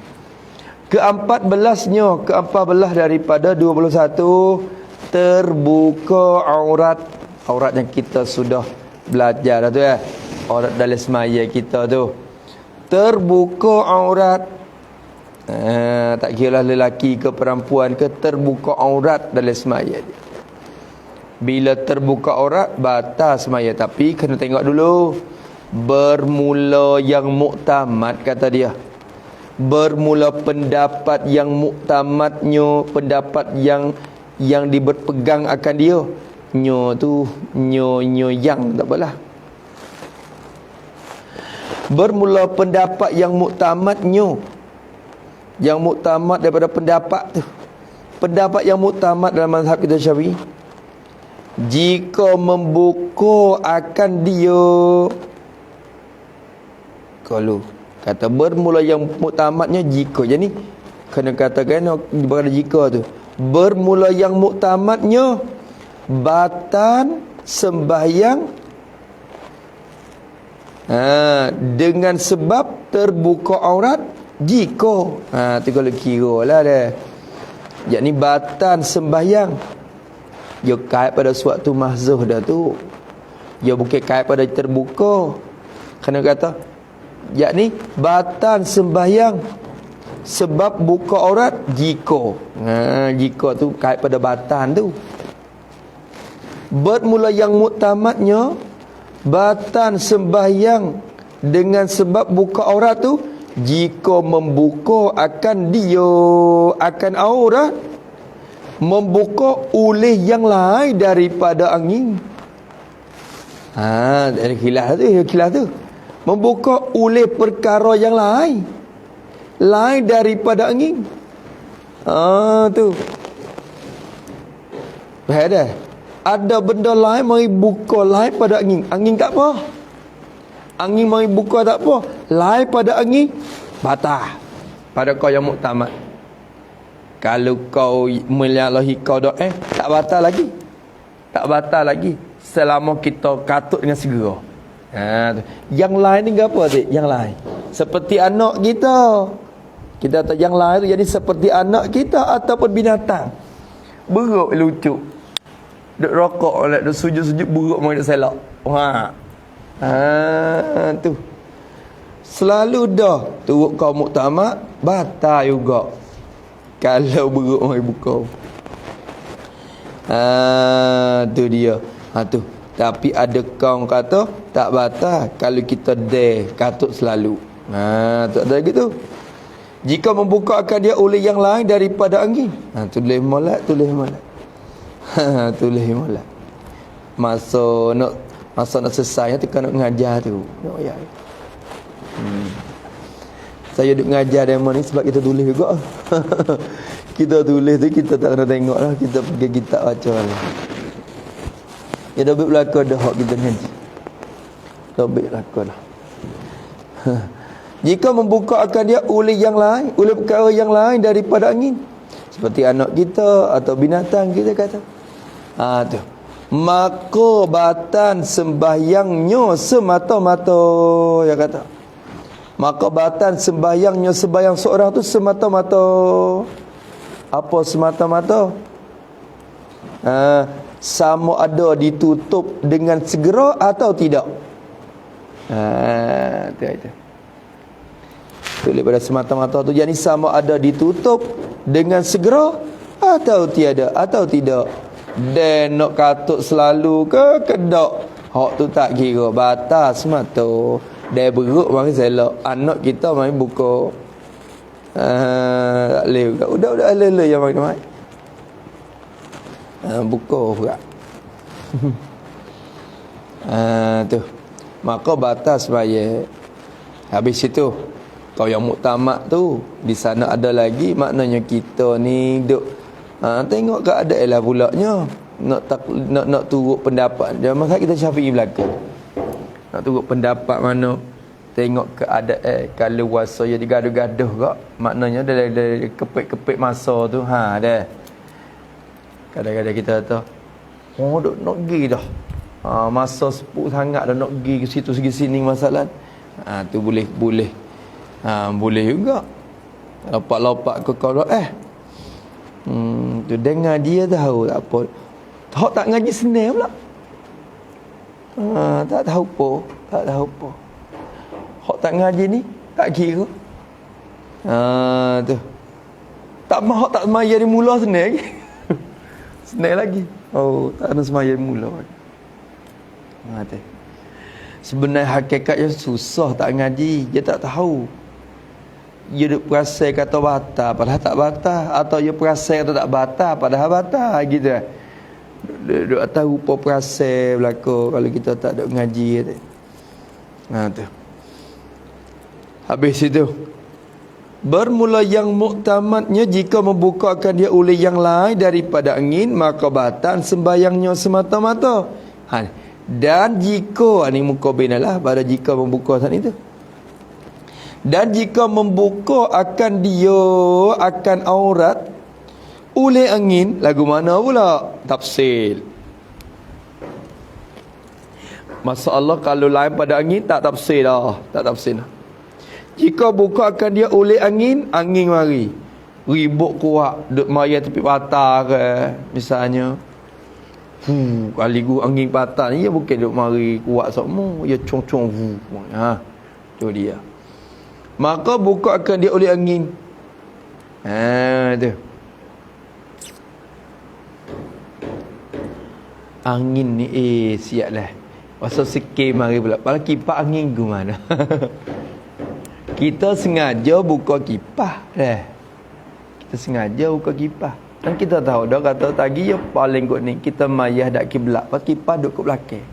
Ke-14-nya, ke-14 daripada 21, terbuka aurat. Aurat yang kita sudah belajar dah tu ya. Aurat dalam semaya kita tu. Terbuka aurat. Tak kira lelaki ke perempuan ke, terbuka aurat dalam semaya dia. Bila terbuka aurat batal semaya, tapi kena tengok dulu bermula yang muktamad, kata dia. Bermula pendapat yang muktamadnya, pendapat yang diberpegang akan dia. Nyo tu nyo yang tak apalah. Bermula pendapat yang muktamadnya. Yang muktamad daripada pendapat tu. Pendapat yang muktamad dalam mazhab kita Syafi'i, jika membuka akan dia, kalau kata bermula yang muktamadnya jika, jadi kena katakan berada jika tu bermula yang muktamadnya batan sembahyang dengan sebab terbuka aurat jika tu kalau kira lah dah, yakni batan sembahyang dia kait pada suatu mahzuh dah tu. Dia bukan kait pada terbuka. Kena kata yakni batan sembahyang sebab buka aurat jika. Jika tu kait pada batan tu. Bermula yang muktamadnya batan sembahyang dengan sebab buka aurat tu jika membuka akan dia akan aurat membuka oleh yang lain daripada angin. Dari khilaf tu. Membuka oleh perkara yang lain daripada angin. Tu. Faham dah? Ada benda lain mari buka lain pada angin. Angin tak apa. Angin mari buka tak apa. Lain pada angin batal. Pada kau yang muktamad. Kalau kau menyalahi kau doa, tak batal lagi. Tak batal lagi selama kita katut dengan segera. Yang lain ni apa tu? Yang lain seperti anak kita. Kita tahu yang lain tu jadi seperti anak kita ataupun binatang. Beruk lucu. Duk rokok, duk sujud-sujud buruk mau duk selak. Tu. Selalu dah turut kau muktamad batal juga. Kalau buruk mau buka. Tu dia. Tu. Tapi ada kaum kata tak batal kalau kita katut selalu. Tak ada gitu. Jika membuka akan dia oleh yang lain daripada angin. Tulis molek. Tulis molek. Masa nak selesai tu kan nak mengajar tu. Saya duk mengajar demo ni sebab kita tulis juga. Kita tulis tu kita tak kena tengok lah. Kita pergi kitab baca lah. Ya dah berlaku dah hak kita ngaji. Dah berlaku dah. Jika membuka akan dia oleh yang lain, oleh perkara yang lain daripada angin. Seperti anak kita atau binatang kita kata. Tu. Maka batan sembahyangnya semata-mata, ya kata. Maka batan sembahyangnya sembahyang seorang tu semata-mata. Apa semata-mata? Sama ada ditutup dengan segera atau tidak. Itu. Tulis pada semata-mata tu jadi sama ada ditutup dengan segera atau tiada atau tidak. Dan nak katuk selalu ke kedak. Hak tu tak kira batas semata. Dia beruk mari selok. Anak kita mari buka. Tak boleh juga. Udah lele yang mari. Buka pula. Tu. Maka batas sembahyang. Habis itu kau yang muktamad tu di sana ada lagi, maknanya kita ni duk tengok keadaan lah pulaknya. Nak turut pendapat. Jangan masa kita Syafi'i belakang. Nak turut pendapat mana? Tengok keadaan. Kalau wasa dia digaduh-gaduh kak, maknanya dia kepit-kepit masa tu. Dah. Kadang-kadang kita kata, duk nak pergi dah. Masa sepuk sangat dah nak pergi ke situ segi sini masalah. Tu boleh. Boleh juga. Lopak-lopak ke kau tu dengar dia tahu tak apa. Hak tak ngaji senang pula. Tak tahu apa. Hak tak ngaji ni tak kira. Tu. Tak mahu tak semaya dari mula senang lagi. Senang lagi. Tak ada semaya dari mula. Tu. Sebenarnya hakikatnya susah tak ngaji, dia tak tahu. Dia duk perasan kata batal padahal tak batal, atau dia perasan kata tak batal padahal batal gitu. Duk tahu apa perasan berlaku kalau kita tak duk ngaji tu. Tu. Habis itu bermula yang muktamadnya jika membukakan dia oleh yang lain daripada angin, maka batan sembahyangnya semata-mata. Dan jika ni mukabinalah pada jika membuka saat itu. Dan jika membuka akan dia akan aurat oleh angin, lagu mana pula? Tafsil. Masalah kalau lain pada angin tak tafsil dah, tak tafsil. Jika buka akan dia oleh angin, angin mari. Ribut kuat, duk maya tepi patah ke misalnya. Kali angin patah ni dia bukan duk mari kuat semua, dia cong-cong. Tu dia. Maka buka akan dia oleh angin. Tu. Angin ni siap lah. Pasal sikit mari pula. Kalau kipas angin ke mana? Kita sengaja buka kipas dah. Kita sengaja buka kipas. Dan kita tahu dah kata tadi ya paling kot ni kita mayah dak kiblat, pas kipas duk kat belakang.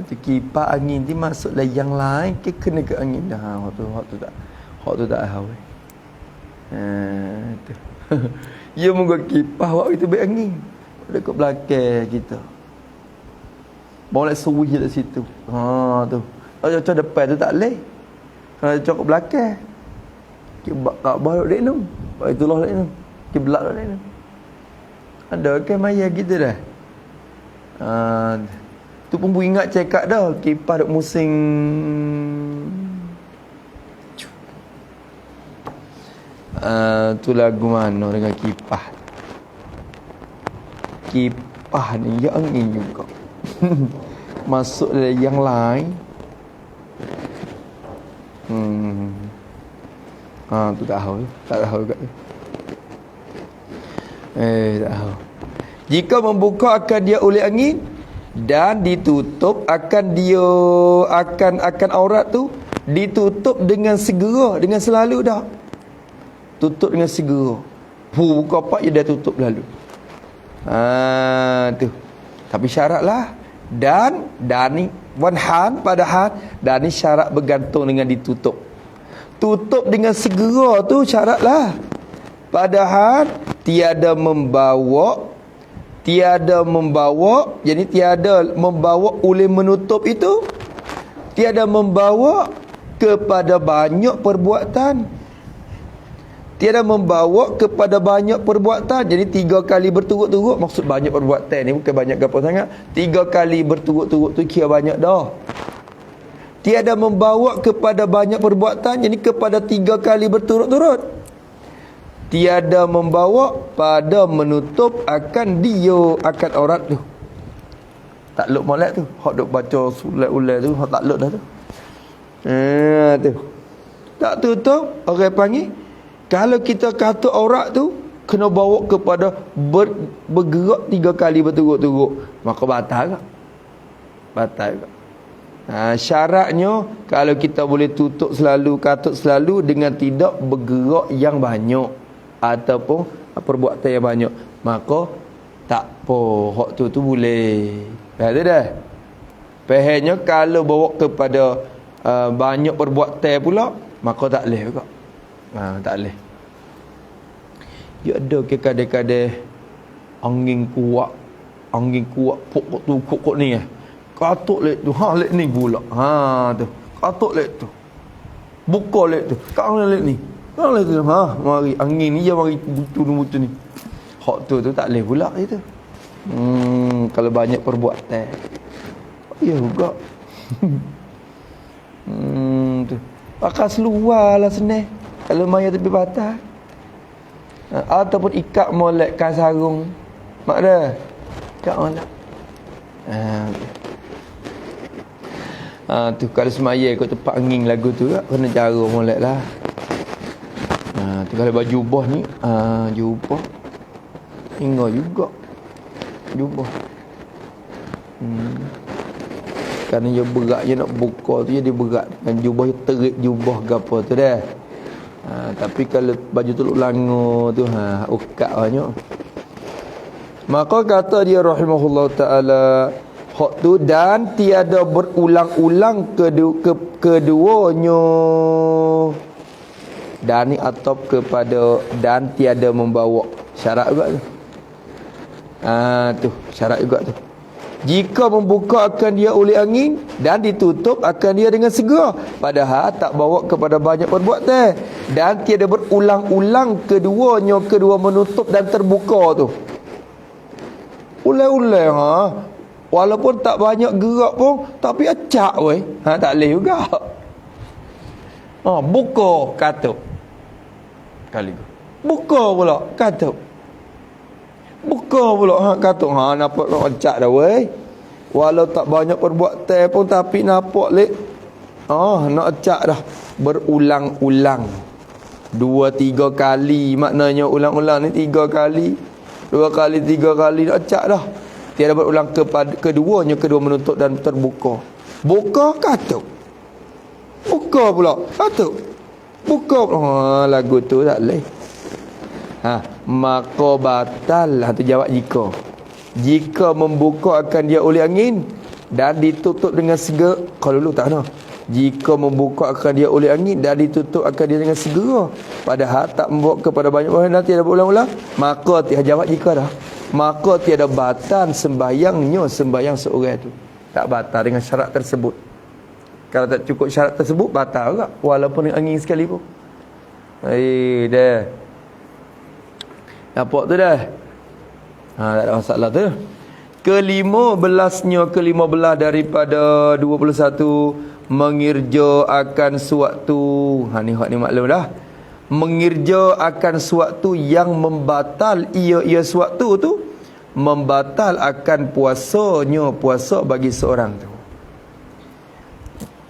Tu kipas angin ni masuk lah yang lain ke kena ke angin dah. Hak tu tak tahu. Tu. Ya moga kipas awak itu baik angin. Dekat belakang kita. Boleh suwi dekat situ. Tu. Kalau cocok depan tu tak leh. Kalau cocok belakang. Kaabah dek nom. Baitullah dek nom. Kiblat dek nom. Ada ke maya kita dah. Tu pun bu ingat cekak dah kipas duk musim tu lagu mana dengan kipas. Kipas ni ya angin juga. Masuk dari yang lain. Tu tak tahu juga tu. Tak tahu. Jika membuka akan dia oleh angin dan ditutup akan aurat tu ditutup dengan segera, dengan selalu dah. Tutup dengan segera. Buka apa je dah tutup lalu. Tu. Tapi syaratlah dan ni wanhan padahal dan ni syarat bergantung dengan ditutup. Tutup dengan segera tu syaratlah. Padahal tiada membawa, jadi tiada membawa oleh menutup itu, tiada membawa kepada banyak perbuatan. Tiada membawa kepada banyak perbuatan. Jadi 3 kali berturut-turut, maksud banyak perbuatan ni bukan banyak apa sangat. 3 kali berturut-turut tu kira banyak dah. Tiada membawa kepada banyak perbuatan, jadi kepada 3 kali berturut-turut. Tiada membawa pada menutup akan aurat tu. Takluk molek tu. Hak duk baca sulat-ulat tu, hak takluk dah tu. Tu. Tak tutup, orang panggil. Kalau kita kata aurat tu kena bawa kepada bergerak 3 kali berturut-turut, maka batal tak? Batal tak? Syaratnya kalau kita boleh tutup selalu, katut selalu dengan tidak bergerak yang banyak ataupun perbuatan yang banyak, maka tak apa, hak tu boleh. Betul dah. Pahamnya kalau bawa kepada banyak perbuatan pula, maka tak boleh juga. Tak boleh. Dia ada ke kadang-kadang angin kuat pokok tu pokok ni katuk lek tu lek ni pula tu katuk lek tu buka lek tu kau lek ni kau lek tu mari angin ni je mari butu ni hak tu tak boleh pula itu. Kalau banyak perbuatan ya juga. Tu pakai seluar lah senang kalau maya tepi batas. Ataupun ikat molek kan sarung. Mak dah. Ikat molek. Tu kalau semaya ikut tempat angin lagu tu kena cara molek lah. Tu kalau baju jubah ni, jubah. Hingga juga. Jubah. Kerana dia berat je nak buka tu dia berat. Dan jubah dia terik jubah ke apa tu dah. Tapi kalau baju teluk langur tu ukat banyak. Maka kata dia rahimahullah ta'ala hak tu dan tiada berulang-ulang keduanya. Dan ni atop kepada dan tiada membawa. Syarat juga tu. Tu syarat juga tu. Jika membuka akan dia oleh angin dan ditutup akan dia dengan segera, padahal tak bawa kepada banyak perbuatan dan tiada berulang-ulang keduanya, kedua menutup dan terbuka tu. Ulang-ulang walaupun tak banyak gerak pun tapi acak weh. Tak boleh juga. Buka katuk. Kali buka pula katuk. Buka pula katuk. Nampak acak dah weh. Walau tak banyak perbuatan pun tapi nampak lek. Nak acak dah berulang-ulang. 2 3 kali, maknanya ulang-ulang ni 3 kali. 2 kali 3 kali dah acak dah. Tiada berulang keduanya, kedua menutup dan terbuka. Buka katuk. Buka pula katuk. Buka pula. Lagu tu tak boleh. Maka batal lah tu jawab jika membuka akan dia oleh angin dan ditutup dengan segera. Kalau dulu tak ada. Jika membuka akan dia oleh angin dan ditutup akan dia dengan segera, padahal tak membawa kepada banyak orang, nanti ada berulang-ulang, maka jawab jika dah, maka tiada batal sembahyangnya, sembahyang seorang itu. Tak batal dengan syarat tersebut. Kalau tak cukup syarat tersebut, batal juga walaupun dengan angin sekalipun. Dah. Nampak tu dah. Tak ada masalah tu. Ke-15 daripada 21, mengirja akan suatu. Ni hak ni maklum dah. Mengirja akan suatu yang membatal ia suatu tu membatal akan puasanya, puasa bagi seorang tu.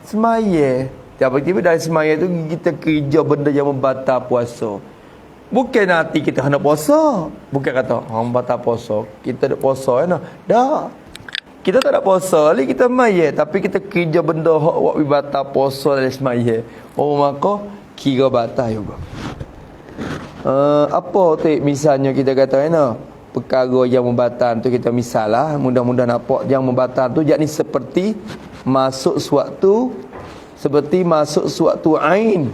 Semaya, tiba-tiba dari semaya tu kita kerja benda yang membatal puasa. Bukan nanti kita hendak puasa. Bukan kata hang batal puasa, kita nak puasa kan. Dah. Kita tak nak puasa lagi, kita semaya, tapi kita kerja benda hak buat batal puasa dari semaya. Maka kira batal juga. Apa tu misalnya kita kata kan, perkara yang membatal tu kita misal lah, mudah-mudahan nampak yang membatal tu yakni seperti masuk suatu ain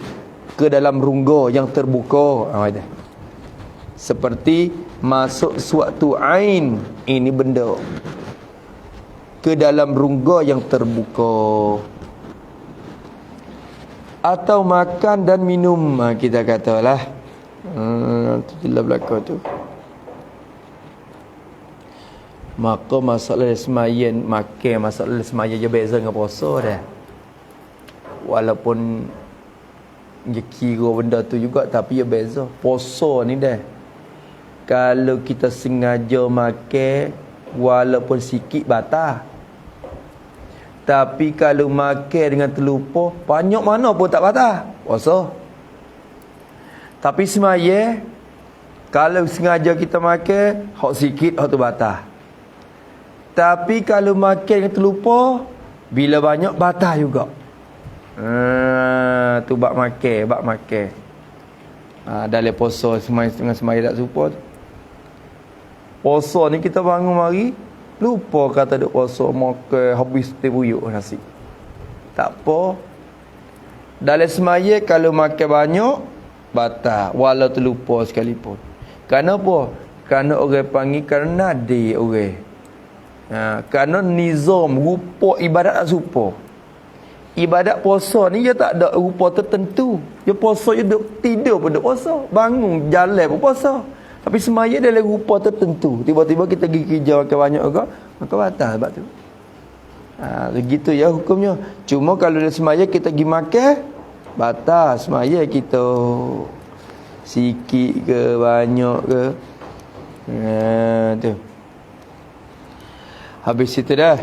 ke dalam rungga yang terbuka. Seperti masuk suatu ain, ini benda, ke dalam rungga yang terbuka. Atau makan dan minum, kita katalah tu jelas belakang tu. Maka masalah semayan, makan masalah semayan je beza dengan puasa dah. Walaupun dia kira benda tu juga, tapi dia beza. Puasa ni dah, kalau kita sengaja makan walaupun sikit batal. Tapi kalau makan dengan terlupa, banyak mana pun tak batal puasa. Tapi semaya, kalau sengaja kita makan, hak sikit hak tu batal. Tapi kalau makan dengan terlupa, bila banyak batal juga. Tu bab makan. Dalam puasa dengan semaya tak serupa tu. Puasa ni kita bangun mari, lupa kata duk puasa, makan habis terbuyuk nasi. Tak apa. Dalam semaya kalau makan banyak, batal walau terlupa sekalipun. Kenapa? Kerana orang panggil kerana dia orang. Kerana nizam rupa ibadat tak serupa. Ibadat puasa ni dia tak ada rupa tertentu. Dia puasa dia duk tidur pun duk puasa, bangun jalan pun puasa. Tapi semaya dia ada rupa tertentu. Tiba-tiba kita pergi kerja makan banyak juga, maka batal sebab tu. Begitu ya hukumnya. Cuma kalau dia semaya kita pergi makan, batal semaya kita. Sikit ke banyak ke. Tu. Habis itu dah.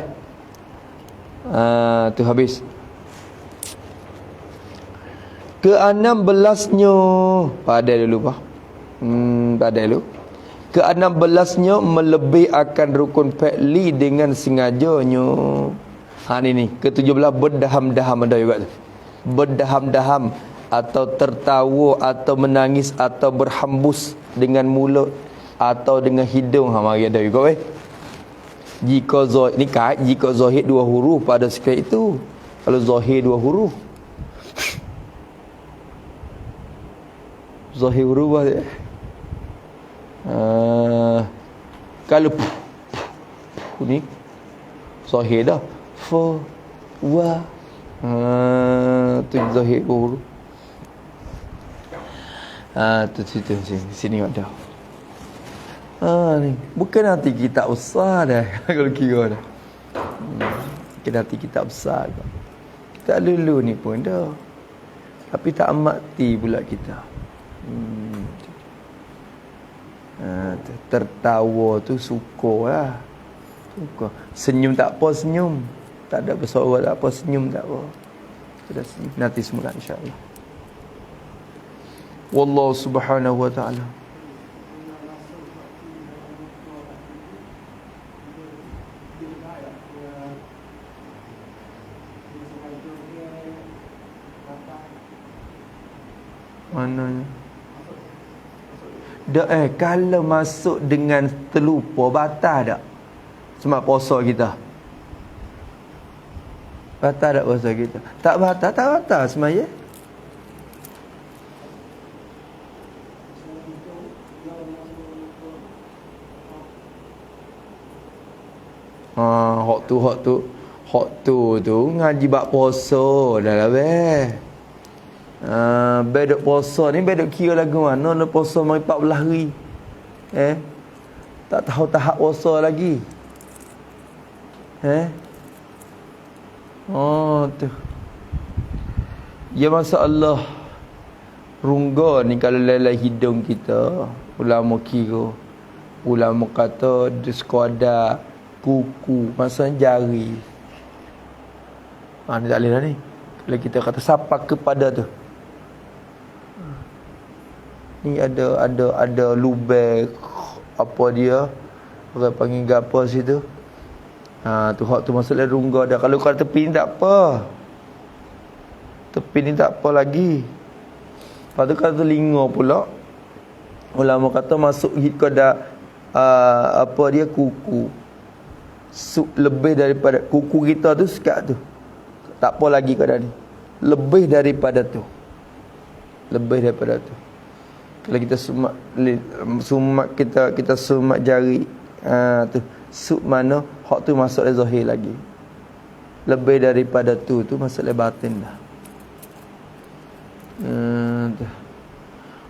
Tu habis. Ke-16-nya pada dulu bah. Pada dulu. Ke-16-nya melebih akan rukun fi'li dengan sengajanya. Ni ke-17 berdaham-daham ada juga tu. Berdaham-daham atau tertawa atau menangis atau berhembus dengan mulut atau dengan hidung. Mari ada juga Jika zahir ni kait, jika zahir 2 huruf pada sekali itu. Kalau zahir 2 huruf, zahir huruf dia. Kalau ni zahir dah. Fa wa tu zahir huruf. Tu sini ada. Ni bukan nanti kita besar dah kalau kira dah. Bukan nanti kita besar dah. Tak lulu ni pun dah. Tapi tak amati pula kita. Tertawa tu suka lah. Suka. Senyum tak apa, senyum. Tak ada bersorak tak apa, senyum tak apa. Kita senyum. Nanti semula insya-Allah. Wallahu subhanahu wa ta'ala. Mananya? Kalau masuk dengan terlupa, batal tak semak puasa kita? Batal tak puasa kita? Tak batal semaya. Hak tu ngaji bab puasa dah lah bedok puasa ni bedok kira lagu mana nak puasa mai 14 hari. Tak tahu tahap puasa lagi. Tu. Ya masalah rungga ni kalau lelai hidung kita, ulama kira. Ulama kata di sekadar kuku, masa jari. Ni tak boleh dah ni. Kalau kita kata sapak kepada tu. Ni ada lubang apa dia? Orang panggil gapo situ. Tu hak tu masalah rungga dah. Kalau kat tepi ni tak apa. Tepi ni tak apa lagi. Lepas tu kalau telinga pula, ulama kata masuk hit kepada apa dia kuku. Lebih daripada kuku kita tu sekat tu. Tak apa lagi keadaan ni. Lebih daripada tu. Kalau kita sumak kita sumak jari tu suk mana hak tu masuk le zahir lagi. Lebih daripada tu masuk le batin dah.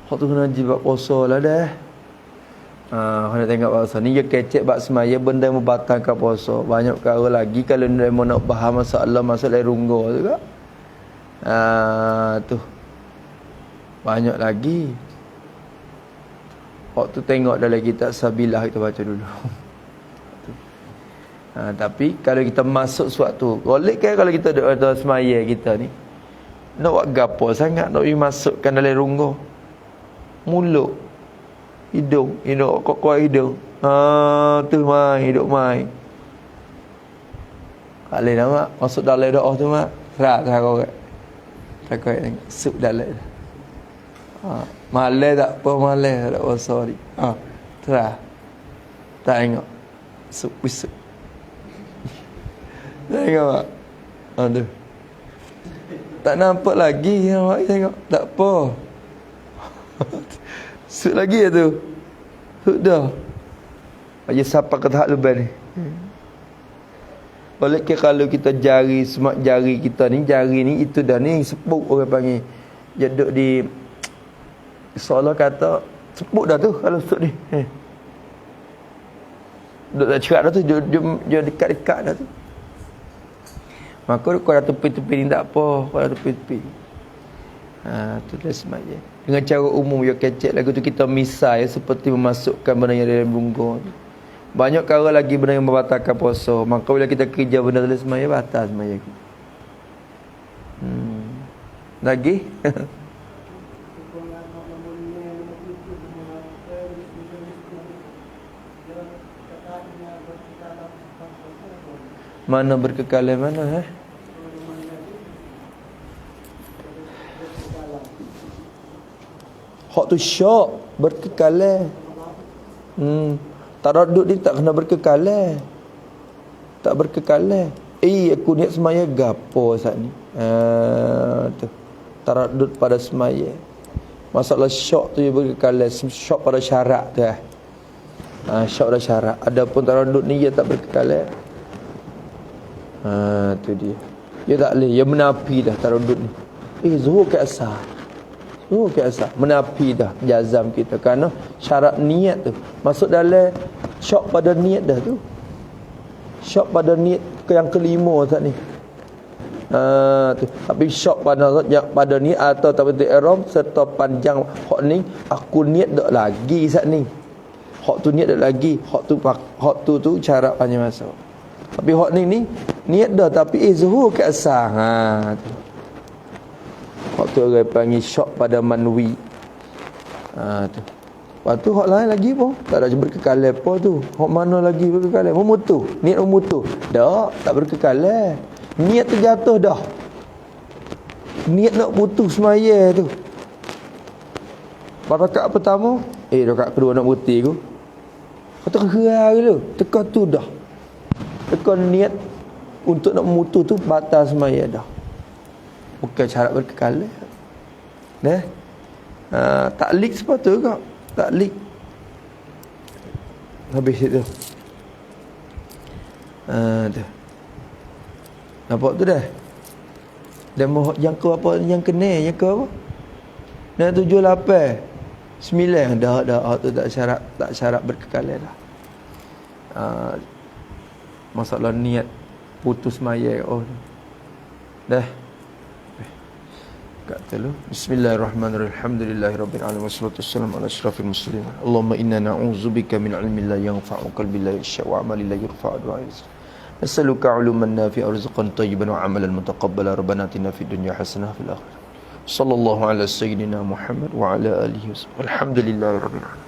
Hak tu kena jibab puasa lah dah. Kena tengok puasa ni dia kecek bab semaya benda yang membatalkan puasa. Banyak perkara lagi kalau nak faham masalah rungga tu kak. Tu banyak lagi. Waktu tengok dalam kitab Sabilah kita baca dulu. Tapi kalau kita masuk suatu golek kan kalau kita duduk semaya kita ni nak buat gapo sangat nak masukkan dalam rungga. Mulut, hidung, kok hidung. Tu mai, hidung mai. Boleh dah mak masuk dalam doa tu mak. Serah korek. Tengok sup dalam. Malai tak apa, malai tak apa, sorry. Terah. Tak tengok. Sup. Tengok tak? Aduh. Tak nampak lagi. Tengok. Tak apa. Sup lagi tu. Sup dah. Aja siapa ke tahap lebar ni. Boleh ke kalau kita semak jari kita ni, jari ni itu dah ni sepuk orang panggil. Jeduk di seolah kata sepuk dah tu kalau sup ni. Duk tak cerak dah tu, dia dekat-dekat dah tu. Maka kalau dah tepi-tepi ni tak apa, kalau tepi-tepi. Tu dah semak je. Dengan cara umum yang kecek lagu tu kita misal seperti memasukkan benda yang dalam rungga tu. Banyak cara lagi benda yang membatalkan puasa. Maka bila kita kerja benda tulis semaya, batal semaya kita. Lagi? Mana berkekalan mana hak tu syok berkekalan. Taradud ni tak kena berkekalan. Tak berkekalan. Aku niat semaya gapo saat ni. Tu. Taradud pada semaya. Masalah syok tu dia berkekalan. Syok pada syarat tu syok pada syarat. Adapun taradud ni dia tak berkekalan. Tu dia. Dia tak boleh. Dia menapi dah taradud ni. Zuhur ke asar. Menapi dah jazam kita kerana syarat niat tu masuk dalam syok pada niat dah tu. Syok pada niat yang kelima saat ni. Tu. Tapi syok pada niat atau takbiratul ihram serta panjang hak ni aku niat dak lagi saat ni. Hak tu niat dak lagi, hak tu syarat panjang masuk. Tapi hak ni niat dah tapi zuhur ke asar. Tu. Waktu orang panggil syok pada manwi. Tu. Lepas tu hak lain lagi pun tak ada berkekalan apa tu. Hak mana lagi berkekalan? Memutu. Niat memutu. Tak berkekalan. Niat terjatuh dah. Niat nak putus semaya tu. Rakaat pertama, rakaat kedua nak putih tu. Kata kerai dulu. Teka tu dah. Teka niat untuk nak memutus tu batal semaya dah. Bukan syarat berkekalan. Taklik sepatutnya kau. Taklik. Habis itu. Tu. Nampak tu dah. Dan mau yang ke apa yang kena, yang ke apa? Dan 7 8 9 dah tu tak syarat berkekalan dah. Masalah niat putus maya dah. Kata lu bismillahirrahmanirrahim alhamdulillahirabbil alamin wassalatu wassalamu ala asyrafil mursalin Allahumma inna na'udzubika min ilmin la yanfa'u qalbin la yakhsha wa 'amalin la yurfa'u du'a nas'aluka 'uluman nafi'an rizqan thayyiban wa 'amalan mutaqabbalan rabbana atina fid dunya hasanah fil akhirah sallallahu ala sayyidina Muhammad wa ala alihi wasallam alhamdulillahirabbil alamin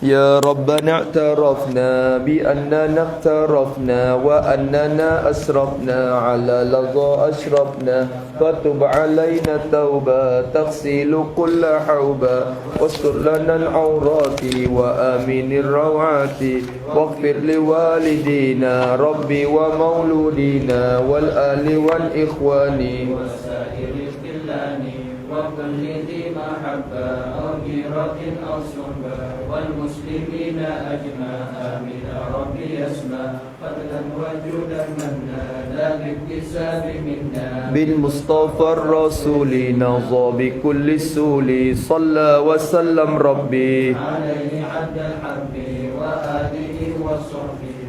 يا ربنا اعترفنا بأننا اقترفنا وأننا أسرفنا على لظى أشرفنا فتب علينا توبة تغسل كل حوبة واستر لنا العورات وآمن الروعات واغفر لوالدينا ربي ومولودينا والآل والإخوان وسائر الخلان وكل ذي محبة أو غيرة أو صحبة والمسلمين أجمع آمين ربي يسمع فضلا وجودا منا لا باكتساب منا بالمصطفى الرسول نظى بكل السول صلى وسلم ربي عليه عد الحرب وآله وصحبه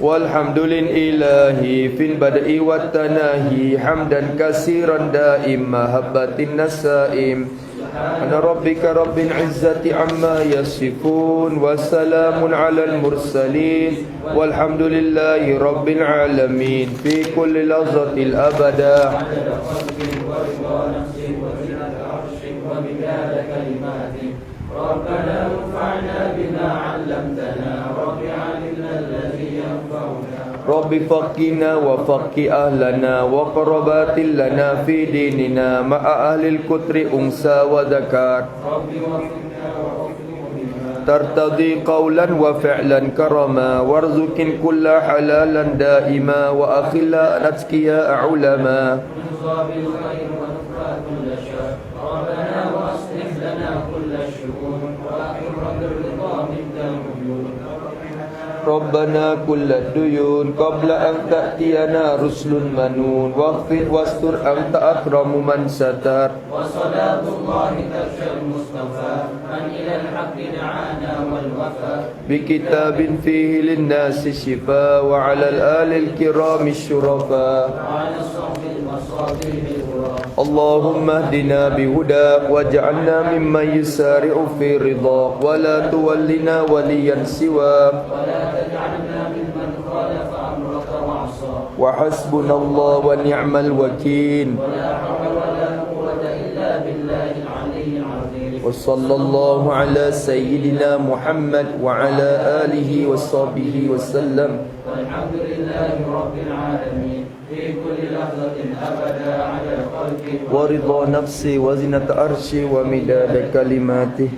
والحمد لله في البدء والتناهي حمدا كثيرا دائم محبة النسائم سبحان ربك رب العزة عما يصفون وسلام على المرسلين والحمد لله رب العالمين في كل لحظة الأبدا ربنا انفعنا بما علمتنا رب علمنا الذي ينفعنا رب فقنا وفق أهلنا وقربات لنا في ديننا مع أهل الكتر أنثى وذكر رب وفقنا ترتضي قولا وفعلا كرما وارزق كل حلالا دائما وأخلا أتقياء علما بالخير ونفرى كل شر ربنا وأصلح لنا كل الشؤون وأقر بالرضا منك العيون ربنا كل الديون قبل أن تأتينا رسل منون واغفر واستر أنت أكرم من ستر وصلاة الله ترشى المصطفى من إلى الحق دعانا والوفاء بكتاب فيه للناس شفاء وعلى الآل الكرام الشرفاء وعلى الصحب المصابيح الغرام اللهم اهدنا بهداك واجعلنا ممن يسارع في رضاك ولا تولنا وليا سواك ولا تجعلنا ممن خالف أمرك وعصاك وحسبنا الله ونعم الوكيل ولا حول ولا قوة إلا بالله العلي العظيم وصلى الله على سيدنا محمد وعلى آله وصحبه وسلم والحمد لله رب العالمين في كل لحظة أبدا على خلقه ورضا نفسي وزنة عرشي ومداد كلماته